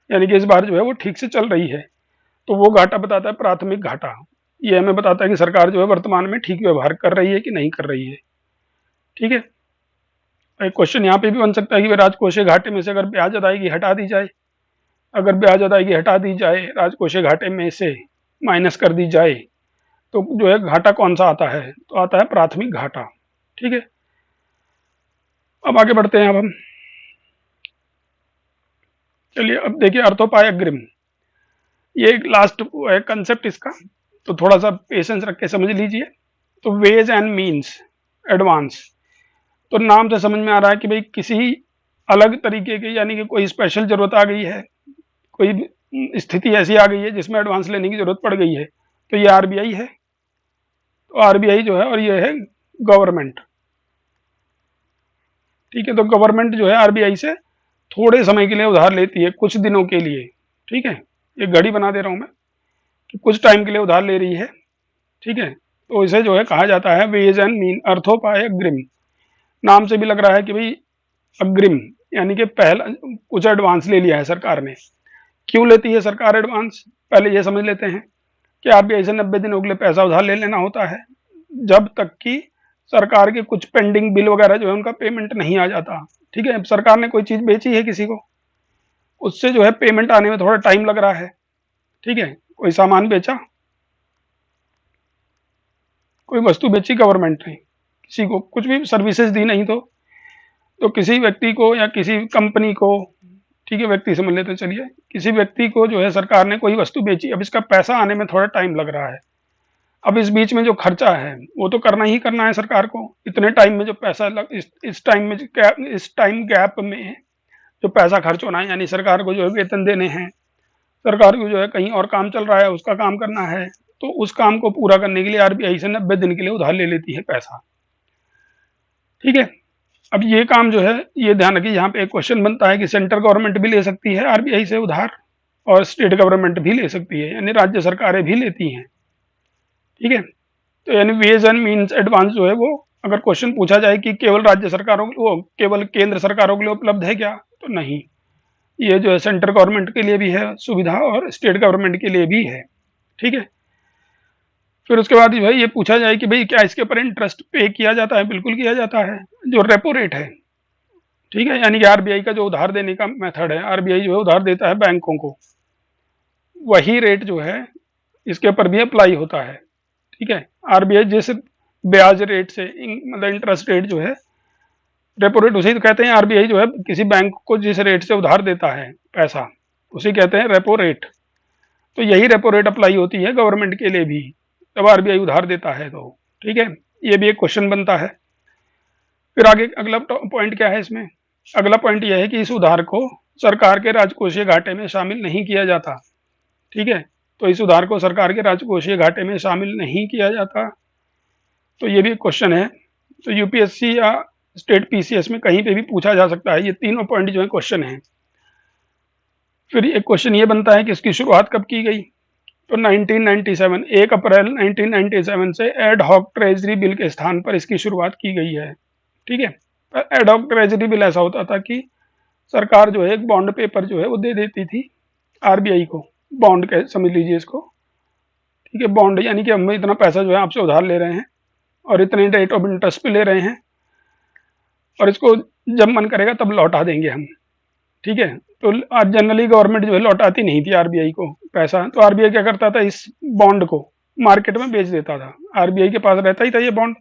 यानी कि इस बार जो है वो ठीक से चल रही है, तो वो घाटा बताता है प्राथमिक घाटा। ये हमें बताता है कि सरकार जो है वर्तमान में ठीक व्यवहार कर रही है कि नहीं कर रही है। ठीक है, एक क्वेश्चन यहाँ पे भी बन सकता है कि राजकोषीय घाटे में से अगर ब्याज अदायगी हटा दी जाए, अगर ब्याज अदायगी हटा दी जाए, राजकोषीय घाटे में से माइनस कर दी जाए, तो जो है घाटा कौन सा आता है, तो आता है प्राथमिक घाटा। ठीक है, अब आगे बढ़ते हैं। अब हम चलिए अब देखिए अर्थोपाय अग्रिम, ये एक लास्ट है कंसेप्ट इसका, तो थोड़ा सा पेशेंस रख के समझ लीजिए। तो वेज एंड मीन्स एडवांस, तो नाम से समझ में आ रहा है कि भाई किसी अलग तरीके की, यानी कि कोई स्पेशल जरूरत आ गई है, कोई स्थिति ऐसी आ गई है जिसमें एडवांस लेने की जरूरत पड़ गई है, तो ये आरबीआई है। तो आरबीआई जो है, और ये है गवर्नमेंट। ठीक है, तो गवर्नमेंट जो है आरबीआई से थोड़े समय के लिए उधार लेती है, कुछ दिनों के लिए। ठीक है, एक घड़ी बना दे रहा हूं मैं कि कुछ टाइम के लिए उधार ले रही है। ठीक है, तो इसे जो है कहा जाता है वेज एंड मीन, अर्थोपाय अग्रिम। नाम से भी लग रहा है कि भाई अग्रिम, यानी कि पहला कुछ एडवांस ले लिया है सरकार ने। क्यों लेती है सरकार एडवांस, पहले ये समझ लेते हैं कि आरबीआई से 90 दिनों के लिए पैसा उधार ले लेना होता है, जब तक कि सरकार के कुछ पेंडिंग बिल वगैरह जो है उनका पेमेंट नहीं आ जाता। ठीक है, सरकार ने कोई चीज बेची है किसी को, उससे जो है पेमेंट आने में थोड़ा टाइम लग रहा है। ठीक है, कोई सामान बेचा, कोई वस्तु बेची गवर्नमेंट ने, किसी को कुछ भी सर्विसेज दी, नहीं तो किसी व्यक्ति को या किसी कंपनी को, ठीक है व्यक्ति समझ लेते चलिए, किसी व्यक्ति को जो है सरकार ने कोई वस्तु बेची, अब इसका पैसा आने में थोड़ा टाइम लग रहा है। अब इस बीच में जो खर्चा है वो तो करना ही करना है सरकार को। इतने टाइम में जो पैसा इस टाइम में इस टाइम गैप में जो पैसा खर्च होना है, यानी सरकार को जो है वेतन देने हैं, सरकार को जो है कहीं और काम चल रहा है उसका काम करना है, तो उस काम को पूरा करने के लिए आरबीआई से 90 दिन के लिए उधार ले लेती है पैसा। ठीक है, अब ये काम जो है, ये ध्यान रखिए, यहाँ पे एक क्वेश्चन बनता है कि सेंट्रल गवर्नमेंट भी ले सकती है आरबीआई से उधार, और स्टेट गवर्नमेंट भी ले सकती है, यानी राज्य सरकारें भी लेती हैं। ठीक है, तो यानी वेज एंड मीन्स एडवांस जो है वो, अगर क्वेश्चन पूछा जाए कि केवल राज्य सरकारों वो केवल केंद्र सरकारों के लिए उपलब्ध है क्या, तो नहीं, ये जो है सेंट्रल गवर्नमेंट के लिए भी है सुविधा और स्टेट गवर्नमेंट के लिए भी है। ठीक है, फिर उसके बाद भाई ये पूछा जाए कि भाई क्या इसके ऊपर इंटरेस्ट पे किया जाता है, बिल्कुल किया जाता है, जो रेपो रेट है। ठीक है, यानी कि आरबीआई का जो उधार देने का मेथड है, आरबीआई जो है उधार देता है बैंकों को, वही रेट जो है इसके ऊपर भी अप्लाई होता है। ठीक है, आरबीआई जिस ब्याज रेट से, मतलब इंटरेस्ट रेट जो है, रेपो रेट उसी तो कहते हैं, आरबीआई जो है किसी बैंक को जिस रेट से उधार देता है पैसा, उसी कहते हैं रेपो रेट। तो यही रेपो रेट अप्लाई होती है गवर्नमेंट के लिए भी, जब आरबीआई उधार देता है तो। ठीक है, ये भी एक क्वेश्चन बनता है। फिर आगे अगला पॉइंट क्या है इसमें, अगला पॉइंट यह है कि इस उधार को सरकार के राजकोषीय घाटे में शामिल नहीं किया जाता। ठीक है, तो इस उधार को सरकार के राजकोषीय घाटे में शामिल नहीं किया जाता, तो ये भी क्वेश्चन है। तो यूपीएससी या स्टेट पीसीएस में कहीं पे भी पूछा जा सकता है, ये तीनों पॉइंट जो है क्वेश्चन है। फिर एक क्वेश्चन ये बनता है कि इसकी शुरुआत कब की गई, तो 1997, 1 अप्रैल 1997 से एड हॉक ट्रेजरी बिल के स्थान पर इसकी शुरुआत की गई है। ठीक है, एड हॉक ट्रेजरी बिल ऐसा होता था कि सरकार जो है एक बॉन्ड पेपर जो है वो दे देती थी आरबीआई को, बॉन्ड के समझ लीजिए इसको। ठीक है, बॉन्ड यानी कि हम इतना पैसा जो है आपसे उधार ले रहे हैं और इतने रेट ऑफ इंटरेस्ट पे ले रहे हैं, और इसको जब मन करेगा तब लौटा देंगे हम। ठीक है, तो आज जनरली गवर्नमेंट जो है लौटाती नहीं थी आरबीआई को पैसा, तो आरबीआई क्या करता था, इस बॉन्ड को मार्केट में बेच देता था। आरबीआई के पास रहता ही था ये बॉन्ड,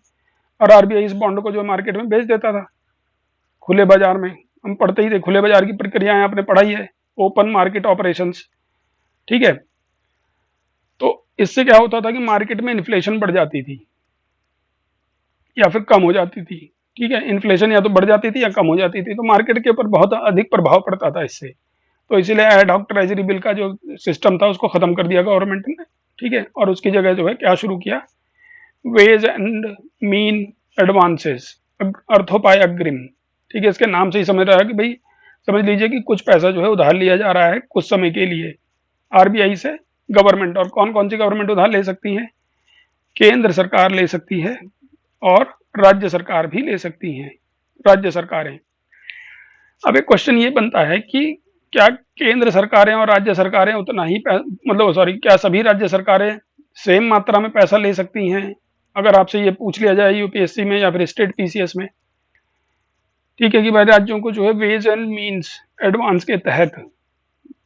और आरबीआई इस बॉन्ड को जो मार्केट में बेच देता था खुले बाजार में। हम पढ़ते ही थे, खुले बाजार की प्रक्रियाएं आपने पढ़ाई है, ओपन मार्केट ऑपरेशंस। ठीक है, तो इससे क्या होता था कि मार्केट में इन्फ्लेशन बढ़ जाती थी या फिर कम हो जाती थी। ठीक है, इन्फ्लेशन या तो बढ़ जाती थी या कम हो जाती थी, तो मार्केट के ऊपर बहुत अधिक प्रभाव पड़ता था इससे। तो इसीलिए एड हॉक ट्रेजरी बिल का जो सिस्टम था उसको खत्म कर दिया गवर्नमेंट ने। ठीक है, और उसकी जगह जो है क्या शुरू किया, वेज एंड मीन एडवांसेस, अर्थोपाय अग्रिम। ठीक है, इसके नाम से ही समझ रहा है कि भाई समझ लीजिए कि कुछ पैसा जो है उधार लिया जा रहा है कुछ समय के लिए आरबीआई से गवर्नमेंट। और कौन कौन सी गवर्नमेंट उधार ले सकती है, केंद्र सरकार ले सकती है, और राज्य सरकार भी ले सकती हैं, राज्य सरकारें। अब एक क्वेश्चन ये बनता है कि क्या केंद्र सरकारें और राज्य सरकारें उतना ही मतलब सॉरी, क्या सभी राज्य सरकारें सेम मात्रा में पैसा ले सकती हैं? अगर आपसे ये पूछ लिया जाए यूपीएससी में या फिर स्टेट पीसीएस में, ठीक है, कि भाई राज्यों को जो है वेज एंड मीन्स एडवांस के तहत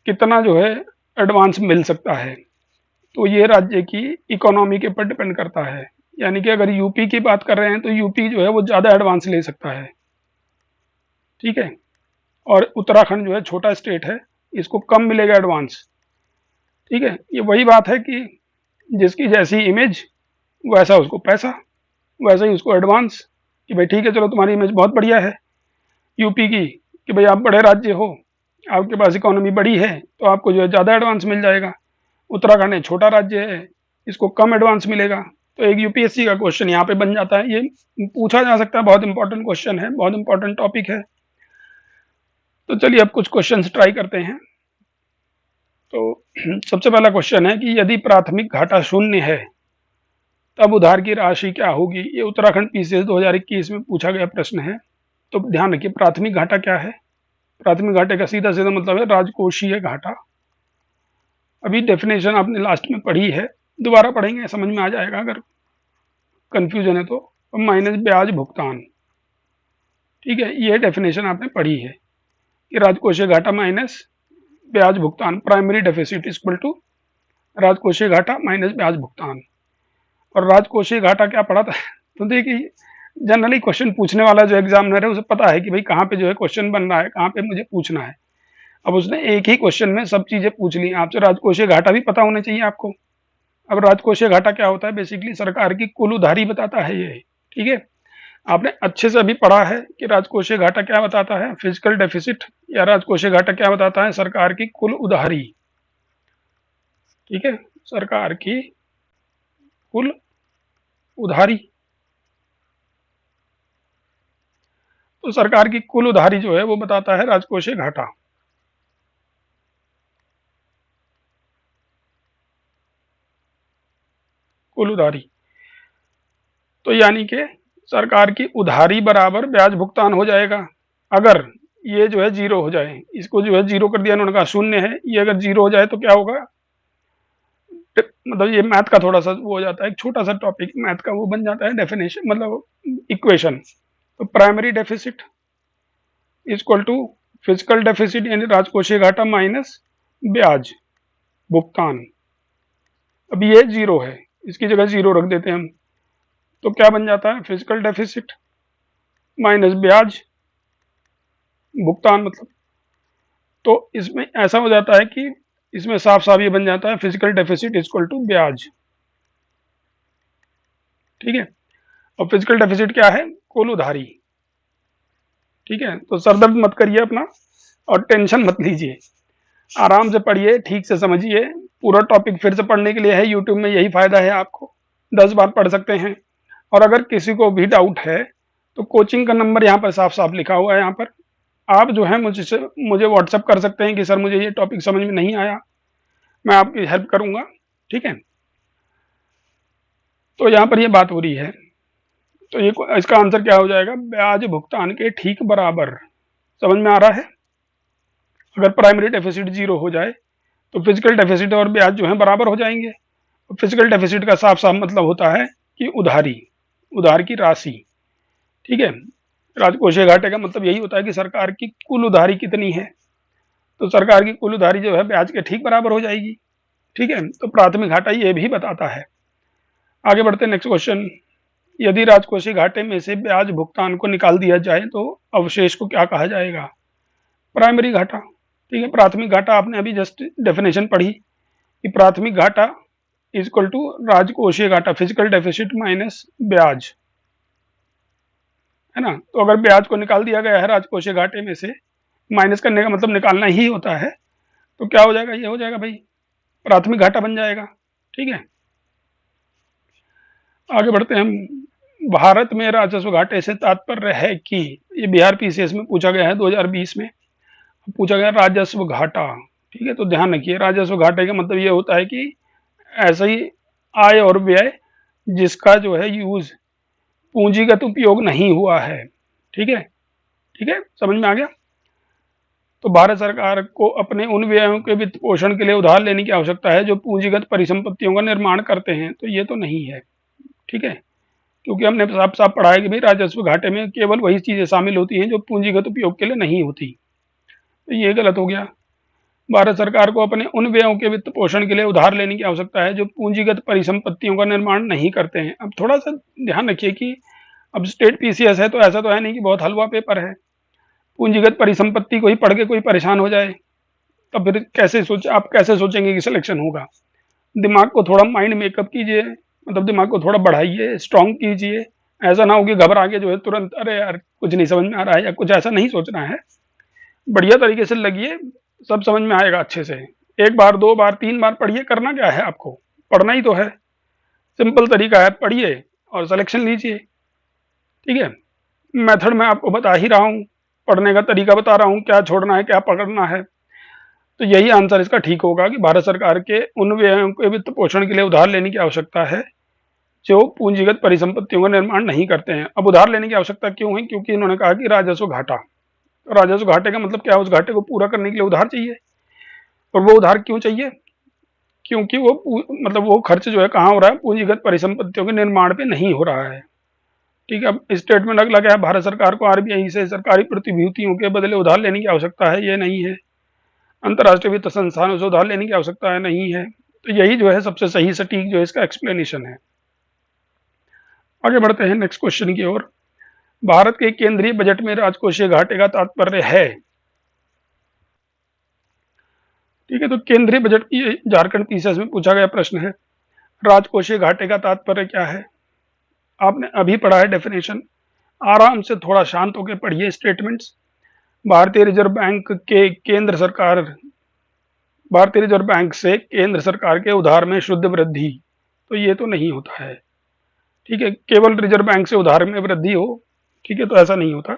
कितना जो है एडवांस मिल सकता है, तो ये राज्य की इकोनॉमी के ऊपर डिपेंड करता है। यानी कि अगर यूपी की बात कर रहे हैं तो यूपी जो है वो ज़्यादा एडवांस ले सकता है, ठीक है, और उत्तराखंड जो है छोटा स्टेट है, इसको कम मिलेगा एडवांस, ठीक है। ये वही बात है कि जिसकी जैसी इमेज वैसा उसको पैसा, वैसा ही उसको एडवांस, कि भाई ठीक है चलो तुम्हारी इमेज बहुत बढ़िया है यूपी की, कि भाई आप बड़े राज्य हो, आपके पास इकोनॉमी बड़ी है, तो आपको जो है ज़्यादा एडवांस मिल जाएगा। उत्तराखंड एक छोटा राज्य है, इसको कम एडवांस मिलेगा। तो एक यूपीएससी का क्वेश्चन यहाँ पे बन जाता है, ये पूछा जा सकता है, बहुत इंपॉर्टेंट क्वेश्चन है, बहुत इंपॉर्टेंट टॉपिक है। तो चलिए अब कुछ क्वेश्चंस ट्राई करते हैं। तो सबसे पहला क्वेश्चन है कि यदि प्राथमिक घाटा शून्य है तब उधार की राशि क्या होगी? ये उत्तराखंड पीसीएस 2021 में पूछा गया प्रश्न है। तो ध्यान रखिए, प्राथमिक घाटा क्या है? प्राथमिक घाटे का सीधा सीधा मतलब है राजकोषीय घाटा। अभी डेफिनेशन आपने लास्ट में पढ़ी है, दोबारा पढ़ेंगे समझ में आ जाएगा अगर कंफ्यूजन है तो। माइनस ब्याज भुगतान, ठीक है, ये डेफिनेशन आपने पढ़ी है कि राजकोषीय घाटा माइनस ब्याज भुगतान, प्राइमरी डेफिसिट इक्वल टू राजकोषीय घाटा माइनस ब्याज भुगतान। और राजकोषीय घाटा क्या पढ़ा था? तो देखिए, जनरली क्वेश्चन पूछने वाला जो एग्जामिनर है उसे पता है कि भाई कहाँ पे जो है क्वेश्चन बन रहा है, कहाँ पे मुझे पूछना है। अब उसने एक ही क्वेश्चन में सब चीजें पूछ ली आपसे। राजकोषीय घाटा भी पता होना चाहिए आपको। अब राजकोषीय घाटा क्या होता है? बेसिकली सरकार की कुल उधारी बताता है ये, ठीक है। आपने अच्छे से अभी पढ़ा है कि राजकोषीय घाटा क्या बताता है, फिजिकल डेफिसिट, या राजकोषीय घाटा क्या बताता है, सरकार की कुल उधारी, ठीक है, सरकार की कुल उधारी। तो सरकार की कुल उधारी जो है वो बताता है राजकोषीय घाटा। कुल उधारी, तो यानी कि सरकार की उधारी बराबर ब्याज भुगतान हो जाएगा। अगर ये जो है जीरो हो जाए, इसको जो है जीरो कर दिया, उन्होंने कहा शून्य है, ये अगर जीरो हो जाए तो क्या होगा? मतलब ये मैथ का थोड़ा सा वो हो जाता है, एक छोटा सा टॉपिक मैथ का वो बन जाता है डेफिनेशन, मतलब इक्वेशन। तो primary deficit equal to fiscal deficit यानी राजकोषीय घाटा माइनस ब्याज भुगतान। अब ये जीरो है, इसकी जगह जीरो रख देते हैं हम, तो क्या बन जाता है? फिजिकल डेफिसिट माइनस ब्याज भुगतान, मतलब। तो इसमें ऐसा हो जाता है कि इसमें साफ साफ ये बन जाता है फिजिकल डेफिसिट इक्वल टू ब्याज, ठीक है। और फिजिकल डेफिसिट क्या है? कुल उधारी, ठीक है। तो सरदर्द मत करिए अपना और टेंशन मत लीजिए, आराम से पढ़िए, ठीक से समझिए। पूरा टॉपिक फिर से पढ़ने के लिए है, यूट्यूब में यही फायदा है, आपको 10 बार पढ़ सकते हैं। और अगर किसी को भी डाउट है तो कोचिंग का नंबर यहाँ पर साफ साफ लिखा हुआ है, यहाँ पर आप जो है मुझे व्हाट्सअप कर सकते हैं कि सर मुझे ये टॉपिक समझ में नहीं आया, मैं आपकी हेल्प करूंगा, ठीक है। तो यहाँ पर ये बात हो रही है, तो ये इसका आंसर क्या हो जाएगा? ब्याज भुगतान के ठीक बराबर। समझ में आ रहा है? अगर प्राइमरी डेफिसिट जीरो हो जाए तो फिजिकल डेफिसिट और ब्याज जो है बराबर हो जाएंगे। फिजिकल डेफिसिट का साफ साफ मतलब होता है कि उधारी, उधार की राशि, ठीक है। राजकोषीय घाटे का मतलब यही होता है कि सरकार की कुल उधारी कितनी है, तो सरकार की कुल उधारी जो है ब्याज के ठीक बराबर हो जाएगी, ठीक है। तो प्राथमिक घाटा ये भी बताता है। आगे बढ़ते हैं, नेक्स्ट क्वेश्चन। यदि राजकोषीय घाटे में से ब्याज भुगतान को निकाल दिया जाए तो अवशेष को क्या कहा जाएगा? प्राइमरी घाटा, ठीक है। प्राथमिक घाटा आपने अभी जस्ट डेफिनेशन पढ़ी कि प्राथमिक घाटा इज इक्वल टू राजकोषीय घाटा फिजिकल डेफिसिट माइनस ब्याज, है ना। तो अगर ब्याज को निकाल दिया गया है राजकोषीय घाटे में से, माइनस करने का मतलब निकालना ही होता है, तो क्या हो जाएगा? ये हो जाएगा भाई प्राथमिक घाटा बन जाएगा, ठीक है। आगे बढ़ते हैं हम। भारत में राजस्व घाटे से तात्पर्य है कि, ये बिहार पीसीएस में पूछा गया है 2020 में, पूछा गया राजस्व घाटा, ठीक है। तो ध्यान रखिए, राजस्व घाटे का मतलब ये होता है कि ऐसा ही आय और व्यय जिसका जो है यूज पूंजीगत उपयोग नहीं हुआ है। ठीक है, ठीक है, समझ में आ गया। तो भारत सरकार को अपने उन व्ययों के वित्त पोषण के लिए उधार लेने की आवश्यकता है जो पूंजीगत परिसंपत्तियों का निर्माण करते हैं। तो ये तो नहीं है, ठीक है, क्योंकि हमने साफ साफ पढ़ा है कि भाई राजस्व घाटे में केवल वही चीजें शामिल होती हैं जो पूंजीगत उपयोग के लिए नहीं होती। तो ये गलत हो गया। भारत सरकार को अपने उन व्ययों के वित्त पोषण के लिए उधार लेने की आवश्यकता है जो पूंजीगत परिसंपत्तियों का निर्माण नहीं करते हैं। अब थोड़ा सा ध्यान रखिए कि अब स्टेट पीसीएस है तो ऐसा तो है नहीं कि बहुत हलवा पेपर है। पूंजीगत परिसंपत्ति को ही पढ़ के कोई परेशान हो जाए तब फिर कैसे आप कैसे सोचेंगे कि सिलेक्शन होगा। दिमाग को थोड़ा माइंड मेकअप कीजिए, मतलब दिमाग को थोड़ा बढ़ाइए, स्ट्रांग कीजिए। ऐसा ना हो कि घबरा के जो है तुरंत अरे यार कुछ नहीं समझ में आ रहा है या कुछ ऐसा नहीं सोचना है। बढ़िया तरीके से लगिए, सब समझ में आएगा अच्छे से। एक बार, दो बार, तीन बार पढ़िए। करना क्या है, आपको पढ़ना ही तो है। सिंपल तरीका है, पढ़िए और सिलेक्शन लीजिए। ठीक है, मेथड मैं आपको बता ही रहा हूँ, पढ़ने का तरीका बता रहा हूँ, क्या छोड़ना है क्या पकड़ना है। तो यही आंसर इसका ठीक होगा कि भारत सरकार के उन व्ययों के वित्त पोषण के लिए उधार लेने की आवश्यकता है जो पूंजीगत परिसंपत्तियों का निर्माण नहीं करते हैं। अब उधार लेने की आवश्यकता क्यों है? क्योंकि इन्होंने कहा कि राजस्व घाटा। तो राजस्व घाटे का मतलब क्या है? उस घाटे को पूरा करने के लिए उधार चाहिए। और वो उधार क्यों चाहिए? क्योंकि वो मतलब वो खर्च जो है कहाँ हो रहा है? पूंजीगत परिसंपत्तियों के निर्माण पे नहीं हो रहा है। ठीक है, अब स्टेटमेंट अगला क्या है? भारत सरकार को आरबीआई से सरकारी प्रतिभूतियों के बदले उधार लेने की आवश्यकता है, ये नहीं है। अंतर्राष्ट्रीय वित्त संस्थानों से उधार लेने की आवश्यकता है, नहीं है। तो यही जो है सबसे सही सटीक जो है इसका एक्सप्लेनेशन है। आगे बढ़ते हैं नेक्स्ट क्वेश्चन की ओर। भारत के केंद्रीय बजट में राजकोषीय घाटे का तात्पर्य है। ठीक है, तो केंद्रीय बजट की झारखंड पीसीएस में पूछा गया प्रश्न है, राजकोषीय घाटे का तात्पर्य क्या है? आपने अभी पढ़ा है डेफिनेशन, आराम से थोड़ा शांत होकर पढ़िए स्टेटमेंट्स। भारतीय रिजर्व बैंक के केंद्र सरकार भारतीय रिजर्व बैंक से केंद्र सरकार के उधार में शुद्ध वृद्धि, तो ये तो नहीं होता है। ठीक है, केवल रिजर्व बैंक से उधार में वृद्धि हो, ठीक है, तो ऐसा नहीं होता।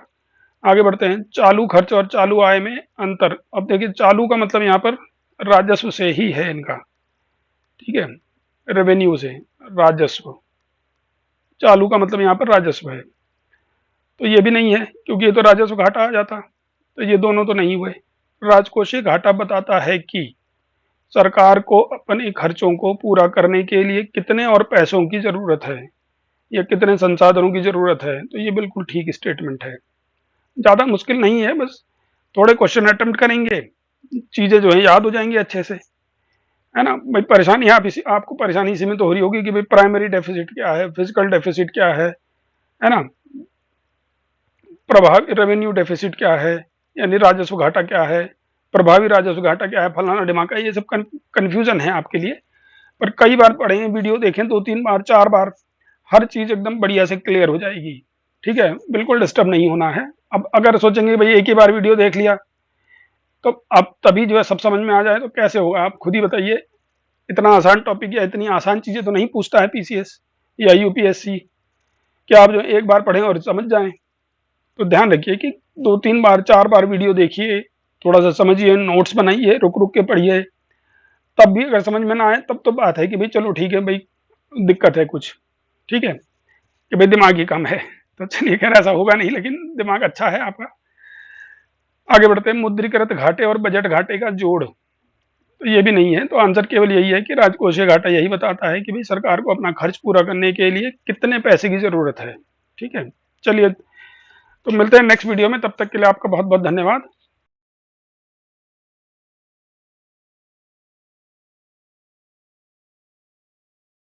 आगे बढ़ते हैं, चालू खर्च और चालू आय में अंतर। अब देखिए, चालू का मतलब यहाँ पर राजस्व से ही है इनका। ठीक है, रेवेन्यू से, राजस्व। चालू का मतलब यहाँ पर राजस्व है, तो ये भी नहीं है क्योंकि ये तो राजस्व घाटा आ जाता। तो ये दोनों तो नहीं हुए। राजकोषीय घाटा बताता है कि सरकार को अपने खर्चों को पूरा करने के लिए कितने और पैसों की जरूरत है या कितने संसाधनों की जरूरत है। तो ये बिल्कुल ठीक स्टेटमेंट है, ज्यादा मुश्किल नहीं है। बस थोड़े क्वेश्चन अटेम्प्ट करेंगे, चीजें जो है याद हो जाएंगी अच्छे से, है ना भाई। परेशानी आपको परेशानी इसी में तो हो रही होगी कि भाई प्राइमरी डेफिसिट क्या है, फिजिकल डेफिसिट क्या है ना, प्रभावी रेवेन्यू डेफिसिट क्या है, यानी राजस्व घाटा क्या है, प्रभावी राजस्व घाटा क्या है, फलाना ढिमाका। ये सब कंफ्यूजन है आपके लिए। पर कई बार पढ़े, वीडियो देखें, दो तीन बार, चार बार, हर चीज एकदम बढ़िया से क्लियर हो जाएगी। ठीक है, बिल्कुल डिस्टर्ब नहीं होना है। अब अगर सोचेंगे भाई एक ही बार वीडियो देख लिया तो अब तभी जो है सब समझ में आ जाए, तो कैसे होगा? आप खुद ही बताइए। इतना आसान टॉपिक या इतनी आसान चीजें तो नहीं पूछता है पीसीएस या यूपीएससी कि आप जो एक बार पढ़ें और समझ जाएं। तो ध्यान रखिए कि दो तीन बार, चार बार वीडियो देखिए, थोड़ा सा समझिए, नोट्स बनाइए, रुक रुक के पढ़िए। तब भी अगर समझ में ना आए तब तो बात है कि भाई चलो ठीक है भाई, दिक्कत है कुछ। ठीक है, कि भाई दिमाग ही कम है। तो चलिए, खैर ऐसा होगा नहीं, लेकिन दिमाग अच्छा है आपका। आगे बढ़ते हैं, मुद्रीकृत घाटे और बजट घाटे का जोड़। तो ये भी नहीं है। तो आंसर केवल यही है कि राजकोषीय घाटा यही बताता है कि भाई सरकार को अपना खर्च पूरा करने के लिए कितने पैसे की जरूरत है। ठीक है, चलिए, तो मिलते हैं नेक्स्ट वीडियो में। तब तक के लिए आपका बहुत बहुत धन्यवाद।